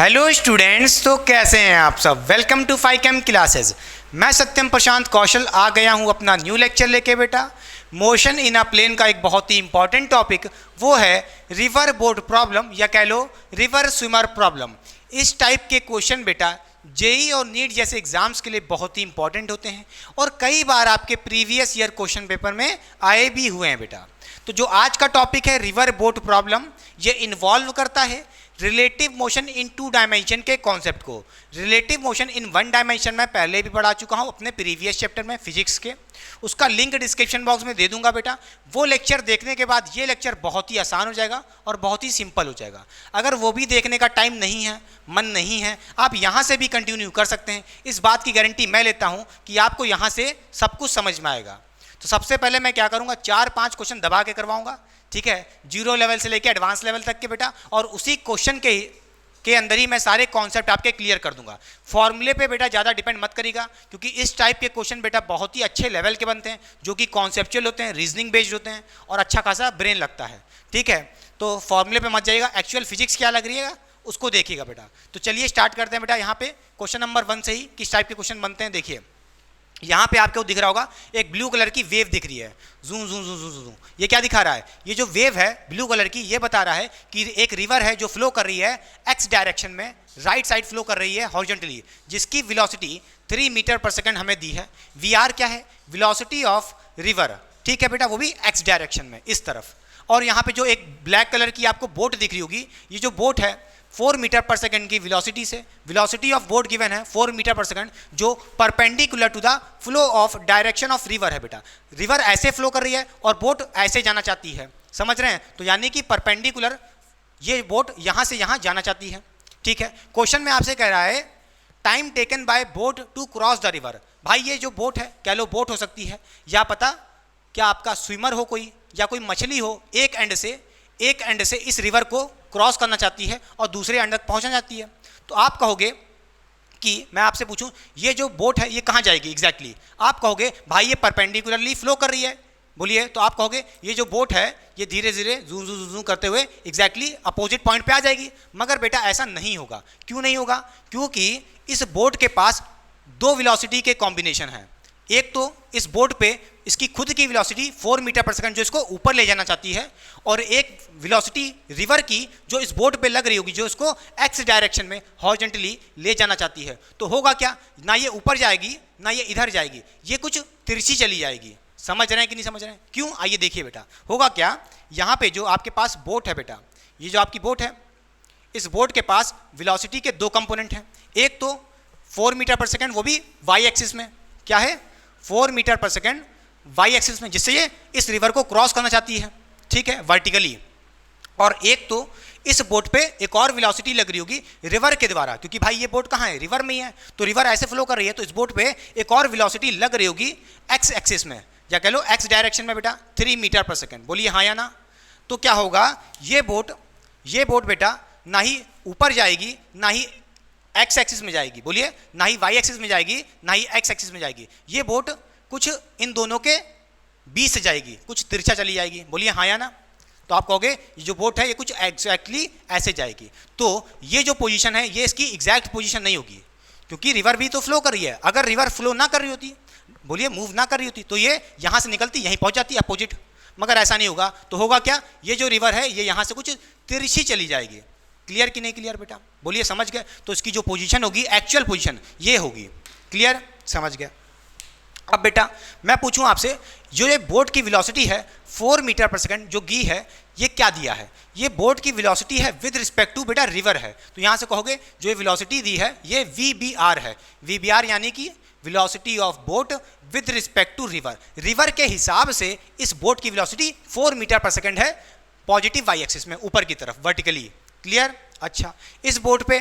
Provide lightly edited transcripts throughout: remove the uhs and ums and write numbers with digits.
Hello students, तो कैसे हैं आप सब। Welcome to Phychem classes. मैं सत्यम प्रशांत कौशल आ गया हूं अपना न्यू लेक्चर लेके बेटा। मोशन इन अ प्लेन का एक बहुत ही इंपॉर्टेंट टॉपिक वो है रिवर बोट प्रॉब्लम, या कह लो रिवर स्विमर प्रॉब्लम। इस टाइप के क्वेश्चन बेटा जेई और नीट जैसे एग्जाम्स के लिए बहुत ही इंपॉर्टेंट होते हैं और कई बार आपके प्रीवियस ईयर क्वेश्चन पेपर में आए भी हुए हैं बेटा। तो जो आज का टॉपिक है रिवर बोट प्रॉब्लम, ये इन्वॉल्व करता है relative motion in two dimension के कॉन्सेप्ट को। Relative motion in one dimension में पहले भी पढ़ा चुका हूँ अपने प्रीवियस चैप्टर में फिजिक्स के, उसका लिंक डिस्क्रिप्शन बॉक्स में दे दूंगा बेटा। वो लेक्चर देखने के बाद ये लेक्चर बहुत ही आसान हो जाएगा और बहुत ही सिंपल हो जाएगा। अगर वो भी देखने का टाइम नहीं है, मन नहीं है, आप यहाँ से भी कंटिन्यू कर सकते हैं। इस बात की गारंटी मैं लेता हूँ कि आपको यहाँ से सब कुछ समझ में आएगा। तो सबसे पहले मैं क्या करूँगा, 4-5 क्वेश्चन दबा के करवाऊँगा, ठीक है, जीरो लेवल से लेके एडवांस लेवल तक के बेटा। और उसी क्वेश्चन के अंदर ही मैं सारे कॉन्सेप्ट आपके क्लियर कर दूंगा। फॉर्मूले पे बेटा ज़्यादा डिपेंड मत करिएगा, क्योंकि इस टाइप के क्वेश्चन बेटा बहुत ही अच्छे लेवल के बनते हैं, जो कि कॉन्सेप्चुअल होते हैं, रीजनिंग बेस्ड होते हैं और अच्छा खासा ब्रेन लगता है, ठीक है। तो फॉर्मूले पे मत जाइएगा, एक्चुअल फिजिक्स क्या लग रही है उसको देखिएगा बेटा। तो चलिए स्टार्ट करते हैं बेटा। यहाँ पे क्वेश्चन नंबर 1 से ही किस टाइप के क्वेश्चन बनते हैं देखिए। यहाँ पे आपको दिख रहा होगा एक ब्लू कलर की वेव दिख रही है, जू जू जू जू जू। ये क्या दिखा रहा है, ये जो वेव है ब्लू कलर की, ये बता रहा है कि एक रिवर है जो फ्लो कर रही है एक्स डायरेक्शन में, राइट साइड फ्लो कर रही है हॉरिजॉन्टली, जिसकी वेलोसिटी 3 मीटर पर सेकंड हमें दी है। वी आर क्या है, वेलोसिटी ऑफ रिवर, ठीक है बेटा, वो भी एक्स डायरेक्शन में इस तरफ। और यहाँ पे जो एक ब्लैक कलर की आपको बोट दिख रही होगी, ये जो बोट है 4 मीटर पर सेकंड की वेलोसिटी से, वेलोसिटी ऑफ बोट गिवन है 4 मीटर पर सेकंड, जो perpendicular to the flow of direction of river है बेटा। रिवर ऐसे फ्लो कर रही है और बोट ऐसे जाना चाहती है, समझ रहे हैं। तो यानी कि परपेंडिकुलर ये बोट यहाँ से यहाँ जाना चाहती है, ठीक है। क्वेश्चन में आपसे कह रहा है time taken by boat to cross the river. भाई ये जो बोट है, कह लो बोट हो सकती है, या पता क्या आपका स्विमर हो कोई, या कोई मछली हो, एक एंड से इस रिवर को क्रॉस करना चाहती है और दूसरे एंड तक पहुंचना चाहती है। तो आप कहोगे कि मैं आपसे पूछूं ये जो बोट है ये कहाँ जाएगी एग्जैक्टली। आप कहोगे भाई ये परपेंडिकुलरली फ्लो कर रही है, बोलिए। तो आप कहोगे ये जो बोट है ये धीरे धीरे जू जू जू करते हुए एग्जैक्टली अपोजिट पॉइंट पे आ जाएगी। मगर बेटा ऐसा नहीं होगा। क्यों नहीं होगा, क्योंकि इस बोट के पास 2 वेलोसिटी के कॉम्बिनेशन हैं। एक तो इस बोट पे इसकी खुद की वेलोसिटी 4 मीटर पर सेकंड जो इसको ऊपर ले जाना चाहती है, और एक वेलोसिटी रिवर की जो इस बोट पे लग रही होगी, जो इसको एक्स डायरेक्शन में हॉरिजॉन्टली ले जाना चाहती है। तो होगा क्या, ना ये ऊपर जाएगी ना ये इधर जाएगी, ये कुछ तिरछी चली जाएगी। समझ रहे हैं कि नहीं समझ रहे हैं, क्यों, आइए देखिए बेटा। होगा क्या, यहाँ पे जो आपके पास बोट है बेटा, ये जो आपकी बोट है, इस बोट के पास वेलोसिटी के 2 कंपोनेंट हैं। एक तो 4 मीटर पर सेकंड, वो भी वाई एक्सिस में, क्या है 4 metre per second Y axis में, जिससे ये इस रिवर को क्रॉस करना चाहती है, ठीक है, वर्टिकली। और एक तो इस बोट पे एक और वेलोसिटी लग रही होगी रिवर के द्वारा, क्योंकि भाई ये बोट कहाँ है, रिवर में ही है, तो रिवर ऐसे फ्लो कर रही है, तो इस बोट पे एक और वेलोसिटी लग रही होगी एक्स एक्सिस में, या कह लो एक्स डायरेक्शन में बेटा 3 मीटर पर सेकंड। बोलिए हाँ या ना। तो क्या होगा, ये बोट बेटा ना ही ऊपर जाएगी ना ही एक्स एक्सिस में जाएगी, बोलिए, ना ही वाई एक्सिस में जाएगी ना ही एक्स एक्सिस में जाएगी। ये बोट कुछ इन दोनों के बीच से जाएगी, कुछ तिरछा चली जाएगी, बोलिए हाँ या ना। तो आप कहोगे ये जो बोट है ये कुछ एग्जैक्टली ऐसे जाएगी। तो ये जो पोजीशन है ये इसकी एग्जैक्ट पोजीशन नहीं होगी, क्योंकि रिवर भी तो फ्लो कर रही है। अगर रिवर फ्लो ना कर रही होती, बोलिए मूव ना कर रही होती, तो ये यहाँ से निकलती यहीं पहुँच जाती अपोजिट। मगर ऐसा नहीं होगा। तो होगा क्या, ये जो रिवर है ये यहाँ से कुछ तिरछी चली जाएगी। क्लियर कि नहीं क्लियर बेटा, बोलिए समझ गए। तो इसकी जो पोजीशन होगी, एक्चुअल पोजीशन ये होगी। क्लियर, समझ गए। अब बेटा मैं पूछूं आपसे, जो ये बोट की वेलोसिटी है 4 मीटर पर सेकंड जो गी है, ये क्या दिया है, ये बोट की वेलोसिटी है विद रिस्पेक्ट टू बेटा रिवर है। तो यहाँ से कहोगे जो ये वेलोसिटी दी है ये VBR है। VBR यानी कि velocity of boat with respect to river. River के हिसाब से इस बोट की वेलोसिटी 4 मीटर पर सेकंड है, पॉजिटिव वाई एक्सिस में, ऊपर की तरफ वर्टिकली। क्लियर। अच्छा, इस बोट पे,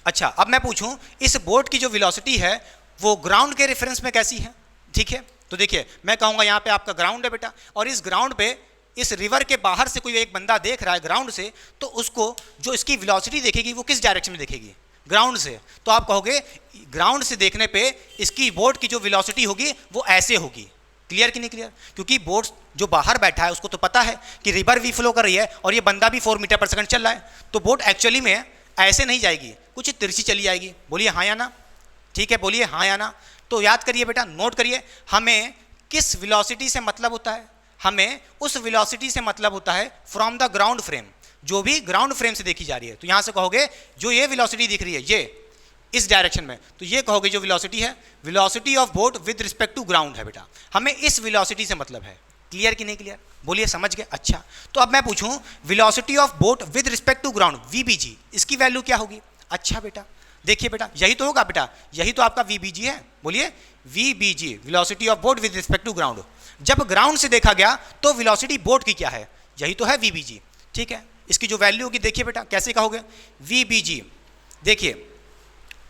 अच्छा अब मैं पूछूं इस बोट की जो वेलोसिटी है वो ग्राउंड के रेफरेंस में कैसी है, ठीक है। तो देखिए मैं कहूँगा यहाँ पे आपका ग्राउंड है बेटा, और इस ग्राउंड पे इस रिवर के बाहर से कोई एक बंदा देख रहा है ग्राउंड से, तो उसको जो इसकी वेलोसिटी देखेगी वो किस डायरेक्शन में देखेगी, ग्राउंड से। तो आप कहोगे ग्राउंड से देखने पे इसकी बोट की जो वेलोसिटी होगी वो ऐसे होगी। क्लियर कि नहीं क्लियर, क्योंकि बोट जो बाहर बैठा है उसको तो पता है कि रिवर भी फ्लो कर रही है और ये बंदा भी 4 मीटर पर सेकंड चल रहा है, तो बोट एक्चुअली में ऐसे नहीं जाएगी, कुछ तिरछी चली जाएगी। बोलिए हाँ या ना, ठीक है, बोलिए हाँ या ना। तो याद करिए बेटा, नोट करिए, हमें किस वेलोसिटी से मतलब होता है, हमें उस वेलोसिटी से मतलब होता है फ्रॉम द ग्राउंड फ्रेम, जो भी ग्राउंड फ्रेम से देखी जा रही है। तो यहां से कहोगे जो ये वेलोसिटी दिख रही है ये इस डायरेक्शन में, तो ये कहोगे जो वेलोसिटी है, velocity of boat with respect to ground है बेटा, हमें इस वेलोसिटी से मतलब है। क्लियर कि नहीं क्लियर, बोलिए समझ गए। अच्छा, तो अब मैं पूछूं velocity of boat with respect to ground VBG, इसकी वैल्यू क्या होगी। अच्छा बेटा, देखिए बेटा, यही तो होगा बेटा, यही तो आपका वीबीजी है। बोलिए VBG, velocity of boat with respect to ground. जब ग्राउंड से देखा गया तो वेलोसिटी बोट की क्या है, यही तो है वीबीजी। ठीक है, इसकी जो वैल्यू होगी देखिए बेटा कैसे कहोगे वीबीजी। देखिए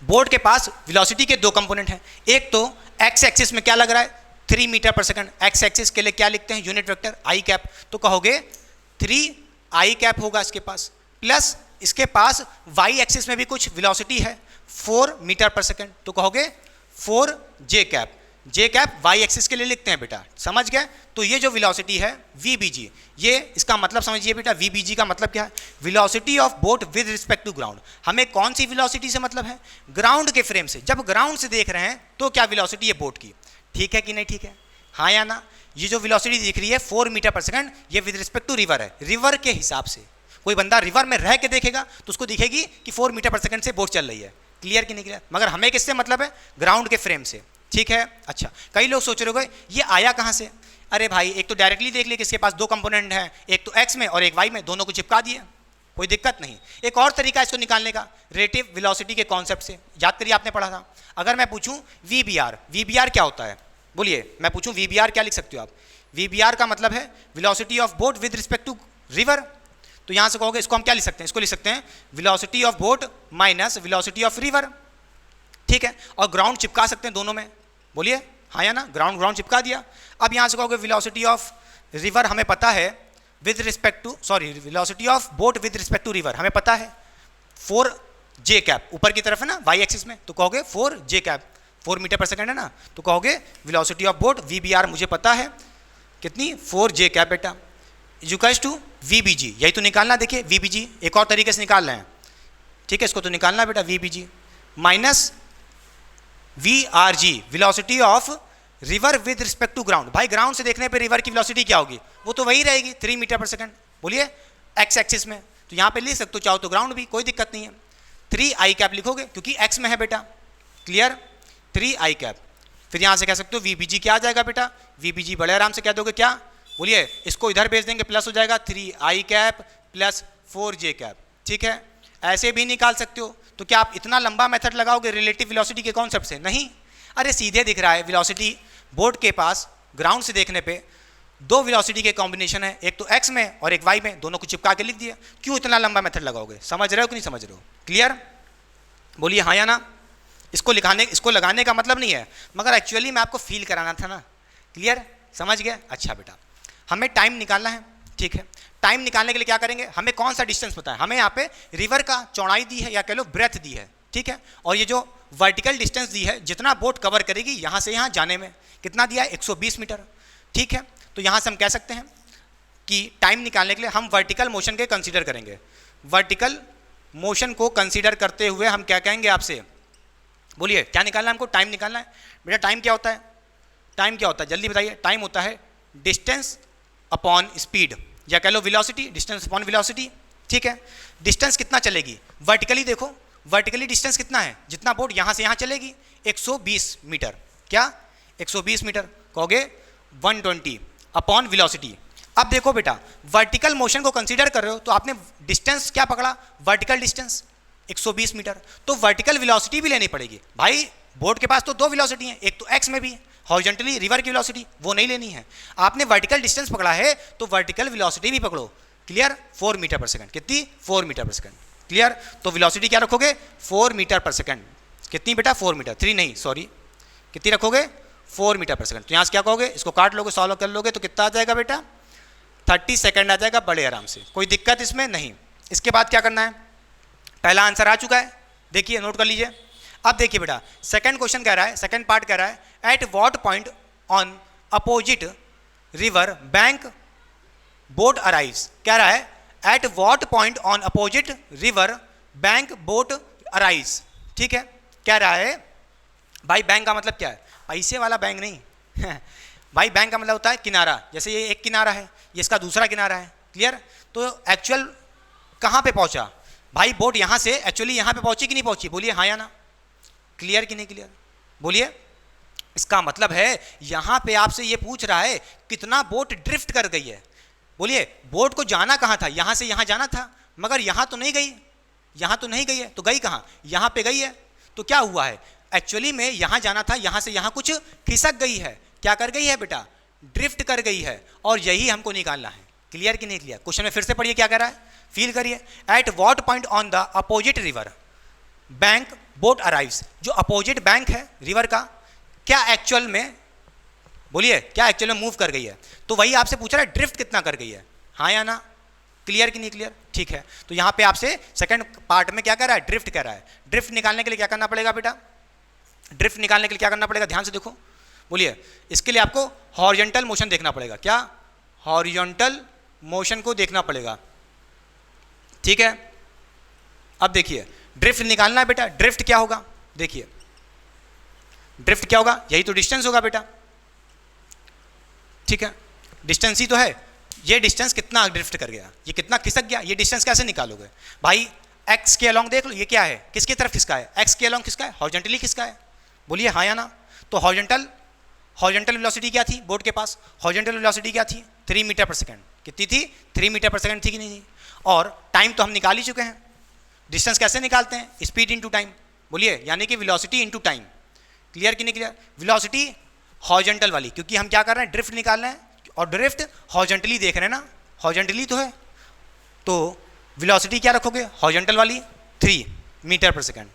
बोट के पास वेलोसिटी के दो कंपोनेंट हैं, एक तो एक्स एक्सिस में क्या लग रहा है 3 metre per second, x axis के लिए क्या लिखते हैं यूनिट वेक्टर आई कैप, तो कहोगे 3 आई कैप होगा इसके पास, प्लस इसके पास वाई एक्सिस में भी कुछ वेलोसिटी है 4 मीटर पर सेकंड, तो कहोगे 4 जे कैप, जे कैप वाई एक्सिस के लिए लिखते हैं बेटा, समझ गए। तो ये जो वेलोसिटी है वीबीजी, ये इसका मतलब समझिए बेटा, वीबीजी का मतलब क्या है, velocity of boat with respect to ground. हमें कौन सी वेलोसिटी से मतलब है, ग्राउंड के फ्रेम से, जब ग्राउंड से देख रहे हैं तो क्या वेलोसिटी है बोट की। ठीक है कि नहीं, ठीक है, हाँ या ना। ये जो वेलोसिटी दिख रही है 4 मीटर पर सेकंड, ये विद रिस्पेक्ट टू रिवर है, रिवर के हिसाब से। कोई बंदा रिवर में रह के देखेगा तो उसको दिखेगी कि 4 मीटर पर सेकंड से बोट चल रही है। क्लियर कि नहीं क्लियर, मगर हमें किससे मतलब है, ग्राउंड के फ्रेम से। ठीक है, अच्छा, कई लोग सोच रहे होंगे ये आया कहाँ से। अरे भाई, एक तो डायरेक्टली देख लिए कि इसके पास दो कंपोनेंट हैं, एक तो एक्स में और एक वाई में, दोनों को चिपका दिए, कोई दिक्कत नहीं। एक और तरीका है इसको निकालने का, रिलेटिव वेलोसिटी के कॉन्सेप्ट से, याद करिए आपने पढ़ा था। अगर मैं पूछूं वीबीआर, वीबीआर क्या होता है, बोलिए, मैं पूछूं वीबीआर क्या लिख सकते हो आप। वीबीआर का मतलब है velocity of boat with respect to river. तो यहां से कहोगे इसको हम क्या लिख सकते हैं, इसको लिख सकते हैं velocity of boat minus velocity of river. ठीक है, और ग्राउंड चिपका सकते हैं दोनों में, बोलिए हाँ या ना, ग्राउंड ग्राउंड चिपका दिया। अब यहां से कहोगे वेलोसिटी ऑफ रिवर हमें पता है with respect to, sorry, velocity of boat with respect to river हमें पता है 4 जे कैप, ऊपर की तरफ है ना वाई एक्सिस में, तो कहोगे 4 जे कैप, 4 मीटर पर सेकंड है ना, तो कहोगे वेलोसिटी ऑफ बोट वीबीआर मुझे पता है कितनी 4 जे कैप बेटा, इक्वल्स टू वीबीजी, यही तो निकालना। देखिए वीबीजी एक और तरीके से निकाल रहे हैं, ठीक है, इसको तो निकालना बेटा VBG minus VRG, velocity of river with respect to ground. भाई ग्राउंड से देखने पे रिवर की वेलोसिटी क्या होगी, वो तो वही रहेगी 3 मीटर पर सेकंड, बोलिए एक्स एक्सिस में, तो यहाँ पे लिख सकते हो, चाहो तो ग्राउंड भी, कोई दिक्कत नहीं है। 3 आई कैप लिखोगे क्योंकि एक्स में है बेटा, क्लियर, 3 आई कैप। फिर यहाँ से कह सकते हो वीबीजी क्या आ जाएगा बेटा, वीबीजी बड़े आराम से कह दोगे क्या, बोलिए इसको इधर भेज देंगे, प्लस हो जाएगा 3 आई कैप प्लस 4 जे कैप। ठीक है, ऐसे भी निकाल सकते हो। तो क्या आप इतना लंबा मेथड लगाओगे रिलेटिव वेलोसिटी के कॉन्सेप्ट से, नहीं, अरे सीधे दिख रहा है वेलोसिटी बोर्ड के पास ग्राउंड से देखने पे दो वेलोसिटी के कॉम्बिनेशन है, एक तो एक्स में और एक वाई में, दोनों को चिपका के लिख दिया। क्यों इतना लंबा मेथड लगाओगे, समझ रहे हो कि नहीं समझ रहे हो, क्लियर, बोलिए हाँ या ना। इसको लगाने का मतलब नहीं है, मगर एक्चुअली मैं आपको फील कराना था ना, क्लियर, समझ गए। अच्छा बेटा, हमें टाइम निकालना है, ठीक है, टाइम निकालने के लिए क्या करेंगे, हमें कौन सा डिस्टेंस पता है, हमें यहाँ पे रिवर का चौड़ाई दी है या कह लो ब्रेथ दी है, ठीक है, और ये जो वर्टिकल डिस्टेंस दी है, जितना बोट कवर करेगी यहाँ से यहाँ जाने में, कितना दिया है 120 मीटर, ठीक है। तो यहाँ से हम कह सकते हैं कि टाइम निकालने के लिए हम वर्टिकल मोशन के कंसीडर करेंगे। वर्टिकल मोशन को कंसीडर करते हुए हम क्या कहेंगे आपसे, बोलिए क्या निकालना है हमको, टाइम निकालना है बेटा। टाइम क्या होता है, टाइम क्या होता है जल्दी बताइए। टाइम होता है डिस्टेंस अपॉन स्पीड, या कह लो वेलोसिटी, डिस्टेंस अपॉन वेलोसिटी, ठीक है। डिस्टेंस कितना चलेगी, वर्टिकली देखो, वर्टिकली डिस्टेंस कितना है, जितना बोट यहाँ से यहाँ चलेगी 120 मीटर, क्या 120 मीटर, कहोगे 120 अपॉन वेलोसिटी। अब देखो बेटा, वर्टिकल मोशन को कंसीडर कर रहे हो तो आपने डिस्टेंस क्या पकड़ा, वर्टिकल डिस्टेंस 120 मीटर, तो वर्टिकल वेलोसिटी भी लेनी पड़ेगी। भाई बोट के पास तो दो वेलोसिटी हैं, एक तो एक्स में भी हॉरिजॉन्टली रिवर की वेलोसिटी, वो नहीं लेनी है। आपने वर्टिकल डिस्टेंस पकड़ा है तो वर्टिकल वेलोसिटी भी पकड़ो, क्लियर, 4 मीटर पर सेकंड, कितनी 4 मीटर पर सेकंड, क्लियर। तो वेलोसिटी क्या रखोगे 4 मीटर पर सेकंड, कितनी बेटा 4 मीटर, 3 नहीं सॉरी, कितनी रखोगे 4 मीटर पर सेकंड। तो यहाँ से क्या कहोगे, इसको काट लोगे, सॉल्व कर लोगे तो कितना आ जाएगा बेटा 30 सेकंड आ जाएगा, बड़े आराम से, कोई दिक्कत इसमें नहीं। इसके बाद क्या करना है, पहला आंसर आ चुका है, देखिए नोट कर लीजिए। अब देखिए बेटा, सेकंड क्वेश्चन कह रहा है, सेकंड पार्ट कह रहा है, at what point on opposite river bank boat arrives, कह रहा है at what point on opposite river bank boat arise, ठीक है। कह रहा है भाई बैंक का मतलब क्या है, पैसे वाला बैंक नहीं भाई बैंक का मतलब होता है किनारा, जैसे ये एक किनारा है, ये इसका दूसरा किनारा है, क्लियर। तो एक्चुअल कहाँ पे पहुँचा भाई, बोट यहाँ से एक्चुअली यहाँ पे पहुँची कि नहीं पहुँची, बोलिए हाँ या ना, क्लियर कि नहीं क्लियर, बोलिए। इसका मतलब है यहाँ पे आपसे ये पूछ रहा है कितना बोट ड्रिफ्ट कर गई है, बोलिए। बोट को जाना कहाँ था, यहाँ से यहाँ जाना था, मगर यहाँ तो नहीं गई, यहाँ तो नहीं गई है, तो गई कहाँ, यहाँ पे गई है। तो क्या हुआ है, एक्चुअली में यहाँ जाना था, यहाँ से यहाँ कुछ खिसक गई है, क्या कर गई है बेटा, ड्रिफ्ट कर गई है, और यही हमको निकालना है, क्लियर कि नहीं क्लियर। क्वेश्चन में फिर से पढ़िए क्या कह रहा है, फील करिए। At what point on the opposite river bank boat arrives, जो अपोजिट बैंक है रिवर का, क्या एक्चुअल में, बोलिए क्या एक्चुअल में मूव कर गई है। तो वही आपसे पूछ रहा है ड्रिफ्ट कितना कर गई है, हाँ या ना, क्लियर कि नहीं क्लियर, ठीक है। तो यहाँ पे आपसे सेकंड पार्ट में क्या कह रहा है, ड्रिफ्ट कह रहा है। ड्रिफ्ट निकालने के लिए क्या करना पड़ेगा बेटा, ड्रिफ्ट निकालने के लिए क्या करना पड़ेगा, ध्यान से देखो, बोलिए। इसके लिए आपको हॉरिजॉन्टल मोशन देखना पड़ेगा, क्या, हॉरिजॉन्टल मोशन को देखना पड़ेगा, ठीक है। अब देखिए ड्रिफ्ट निकालना है बेटा, ड्रिफ्ट क्या होगा, देखिए ड्रिफ्ट क्या होगा, यही तो डिस्टेंस होगा बेटा, ठीक है, डिस्टेंस ही तो है। ये डिस्टेंस कितना ड्रिफ्ट कर गया, ये कितना खिसक गया, ये डिस्टेंस कैसे निकालोगे भाई, एक्स के अलोंग देख लो, ये क्या है, किसकी तरफ खिसका है, एक्स के अलोंग खिसका है, हॉरिजॉन्टली खिसका है, बोलिए हाँ या ना। तो हॉरिजॉन्टल वेलोसिटी क्या थी बोट के पास, हॉरिजॉन्टल वेलोसिटी क्या थी, 3 मीटर पर सेकंड, कितनी थी, 3 मीटर पर सेकंड थी कि नहीं थी। और टाइम तो हम निकाल ही चुके हैं, डिस्टेंस कैसे निकालते हैं, स्पीड इंटू टाइम, बोलिए, यानी कि वेलोसिटी इंटू टाइम, क्लियर कि नहीं क्लियर। वेलोसिटी हॉरिजॉन्टल वाली, क्योंकि हम क्या कर रहे हैं, ड्रिफ्ट निकाल रहे हैं, और ड्रिफ्ट हॉरिजॉन्टली देख रहे हैं ना, हॉरिजॉन्टली तो है, तो वेलोसिटी क्या रखोगे, हॉरिजॉन्टल वाली 3 मीटर पर सेकंड,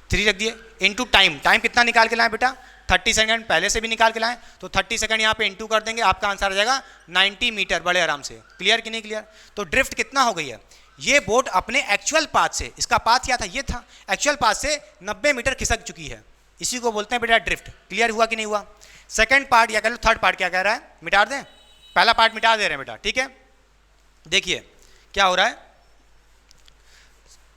3 रख दिए, इंटू टाइम, टाइम कितना निकाल के लाएं बेटा, 30 सेकंड पहले से भी निकाल के लाएं, तो 30 सेकंड यहाँ पे इंटू कर देंगे, आपका आंसर आ जाएगा 90 मीटर, बड़े आराम से, क्लियर कि नहीं क्लियर। तो ड्रिफ्ट कितना हो गई है, ये बोट अपने एक्चुअल पाथ से, इसका पाथ क्या था, ये था, एक्चुअल पाथ से 90 मीटर खिसक चुकी है, इसी को बोलते हैं बेटा ड्रिफ्ट, क्लियर हुआ कि नहीं हुआ। सेकंड पार्ट या कह लो थर्ड पार्ट क्या कह रहा है, मिटा दें, पहला पार्ट मिटा दे रहे हैं बेटा, ठीक है। देखिए क्या हो रहा है,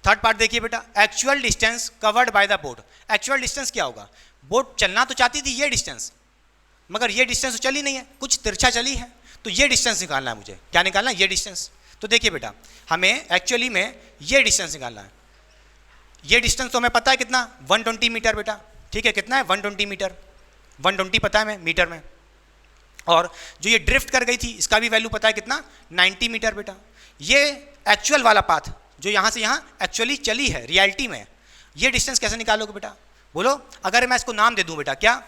थर्ड पार्ट देखिए बेटा, actual distance covered by the boat. Actual distance क्या होगा, बोट चलना तो चाहती थी ये डिस्टेंस, मगर ये डिस्टेंस तो चली नहीं है, कुछ तिरछा चली है, तो ये डिस्टेंस निकालना है मुझे, क्या निकालना है, ये डिस्टेंस। तो देखिए बेटा हमें एक्चुअली में ये डिस्टेंस निकालना है, ये डिस्टेंस तो हमें पता है कितना, 120 मीटर बेटा, ठीक है, कितना है 120 मीटर, 120 पता है हमें मीटर में, और जो ये ड्रिफ्ट कर गई थी इसका भी वैल्यू पता है कितना, 90 मीटर बेटा। ये एक्चुअल वाला पाथ जो यहाँ से यहाँ एक्चुअली चली है रियलिटी में, ये डिस्टेंस कैसे निकालोगे बेटा, बोलो। अगर मैं इसको नाम दे दूँ बेटा, क्या,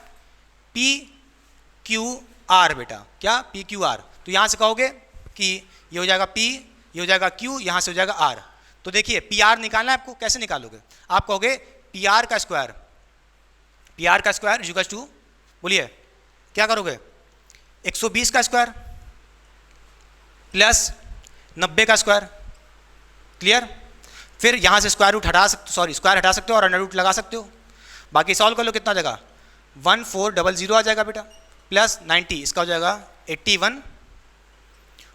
PQR बेटा, क्या PQR, तो यहाँ से कहोगे कि ये हो जाएगा P, ये हो जाएगा Q, यहाँ से हो जाएगा R। तो देखिए PR निकालना है आपको, कैसे निकालोगे, आप कहोगे PR का स्क्वायर, PR का स्क्वायर इज इक्वल्स टू, बोलिए क्या करोगे, 120 का स्क्वायर प्लस 90 का स्क्वायर, क्लियर। फिर यहाँ से स्क्वायर रूट हटा सकते, सॉरी स्क्वायर हटा सकते हो और अंडर रूट लगा सकते हो, बाकी सॉल्व कर लो, कितना जगह 1400 आ जाएगा बेटा, प्लस 90, इसका हो जाएगा 81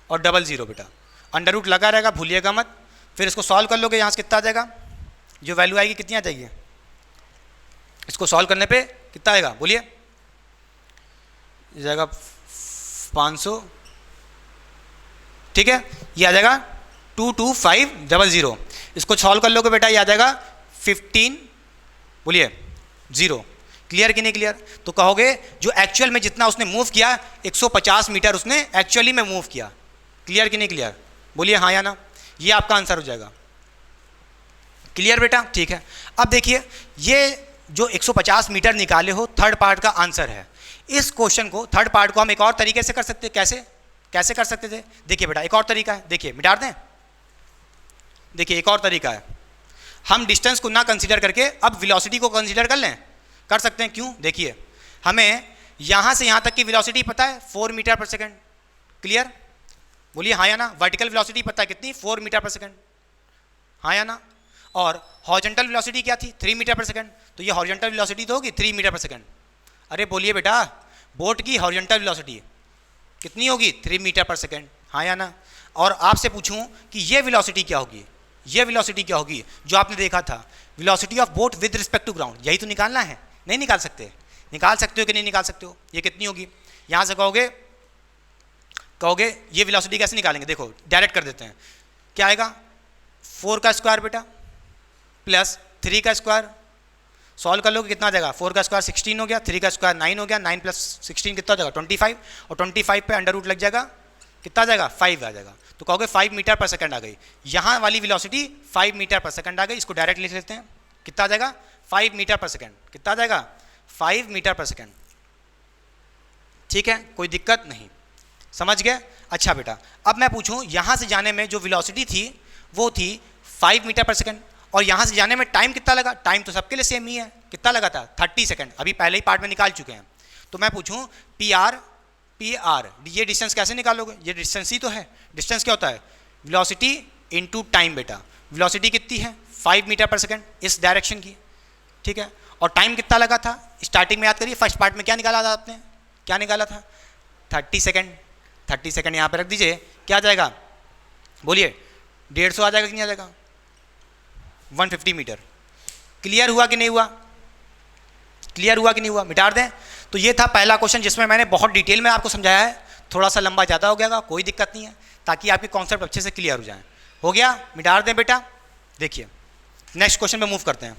और 00 बेटा, अंडर रूट लगा रहेगा, भूलिएगा मत। फिर इसको सॉल्व कर लोगे, यहाँ से कितना आ जाएगा, जो वैल्यू आएगी कितनी आ जाएगी, इसको सॉल्व करने पे कितना आएगा, बोलिए, जाएगा 500, ठीक है, ये आ जाएगा 22500, इसको सॉल्व कर लोगे बेटा, ये आ जाएगा 15, बोलिए 0, क्लियर कि नहीं क्लियर। तो कहोगे जो एक्चुअल में जितना उसने मूव किया 150 मीटर उसने एक्चुअली में मूव किया, क्लियर कि नहीं क्लियर, बोलिए हाँ या ना, ये आपका आंसर हो जाएगा, क्लियर बेटा, ठीक है। अब देखिए ये जो 150 मीटर निकाले हो थर्ड पार्ट का आंसर है। इस क्वेश्चन को थर्ड पार्ट को हम एक और तरीके से कर सकते, कैसे कर सकते थे, देखिए बेटा एक और तरीका है, देखिए मिटा दें, देखिए एक और तरीका है, हम डिस्टेंस को ना कंसीडर करके अब वेलोसिटी को कंसीडर कर लें, कर सकते हैं, क्यों, देखिए हमें यहाँ से यहाँ तक की वेलोसिटी पता है 4 मीटर पर सेकंड, क्लियर, बोलिए हाँ या ना। वर्टिकल वेलोसिटी पता है कितनी, 4 मीटर पर सेकंड, हाँ या ना। और हॉरिजॉन्टल वेलोसिटी क्या थी, 3 मीटर पर सेकंड, तो ये हॉरिजॉन्टल वेलोसिटी तो होगी 3 मीटर पर सेकंड। अरे बोलिए बेटा बोट की हॉरिजॉन्टल वेलोसिटी कितनी होगी, 3 मीटर पर सेकंड, हाँ या ना। और आपसे पूछूं कि ये वेलोसिटी क्या होगी, ये वेलोसिटी क्या होगी जो आपने देखा था, velocity of boat with respect to ground, यही तो निकालना है। नहीं निकाल सकते? निकाल सकते हो कि नहीं निकाल सकते हो? ये कितनी होगी? यहाँ से कहोगे ये वेलोसिटी कैसे निकालेंगे, देखो डायरेक्ट कर देते हैं। क्या आएगा? 4 का स्क्वायर बेटा प्लस 3 का स्क्वायर, सॉल्व कर लोगे कितना आ जाएगा? 4 का स्क्वायर 16 हो गया, 3 का स्क्वायर 9 हो गया, 9 प्लस 16 कितना हो जाएगा? 25, और 25 पे अंडर रूट लग जाएगा, कितना आ जाएगा? 5 आ जाएगा। तो कहोगे 5 मीटर पर सेकंड आ गई। यहाँ वाली वेलोसिटी 5 मीटर पर सेकंड आ गई, इसको डायरेक्ट लिख लेते हैं। कितना आ जाएगा? 5 मीटर पर सेकंड। कितना आ जाएगा? 5 मीटर पर सेकंड। ठीक है, कोई दिक्कत नहीं, समझ गए? अच्छा बेटा, अब मैं पूछूं, यहाँ से जाने में जो वेलोसिटी थी वो थी 5 मीटर पर सेकंड, और यहाँ से जाने में टाइम कितना लगा? टाइम तो सबके लिए सेम ही है, कितना लगा था? 30 सेकंड, अभी पहले ही पार्ट में निकाल चुके हैं। तो मैं पूछूं पी आर, ये डिस्टेंस कैसे निकालोगे? ये डिस्टेंस ही तो है। डिस्टेंस क्या होता है? वेलोसिटी इनटू टाइम बेटा। वेलोसिटी कितनी है? 5 मीटर पर सेकंड इस डायरेक्शन की, ठीक है। और टाइम कितना लगा था? स्टार्टिंग में याद करिए, फर्स्ट पार्ट में क्या निकाला था आपने? क्या निकाला था? 30 सेकंड। 30 सेकंड यहाँ पे रख दीजिए, क्या आ जाएगा? बोलिए, 150 आ जाएगा कि नहीं आ जाएगा? 150 मीटर। क्लियर हुआ कि नहीं हुआ? क्लियर हुआ कि नहीं हुआ? मिटा दें। तो ये था पहला क्वेश्चन जिसमें मैंने बहुत डिटेल में आपको समझाया है। थोड़ा सा लंबा ज़्यादा हो गया, कोई दिक्कत नहीं है, ताकि आपके कॉन्सेप्ट अच्छे से क्लियर हो जाए। हो गया? मिटा दें बेटा। देखिए नेक्स्ट क्वेश्चन पे मूव करते हैं।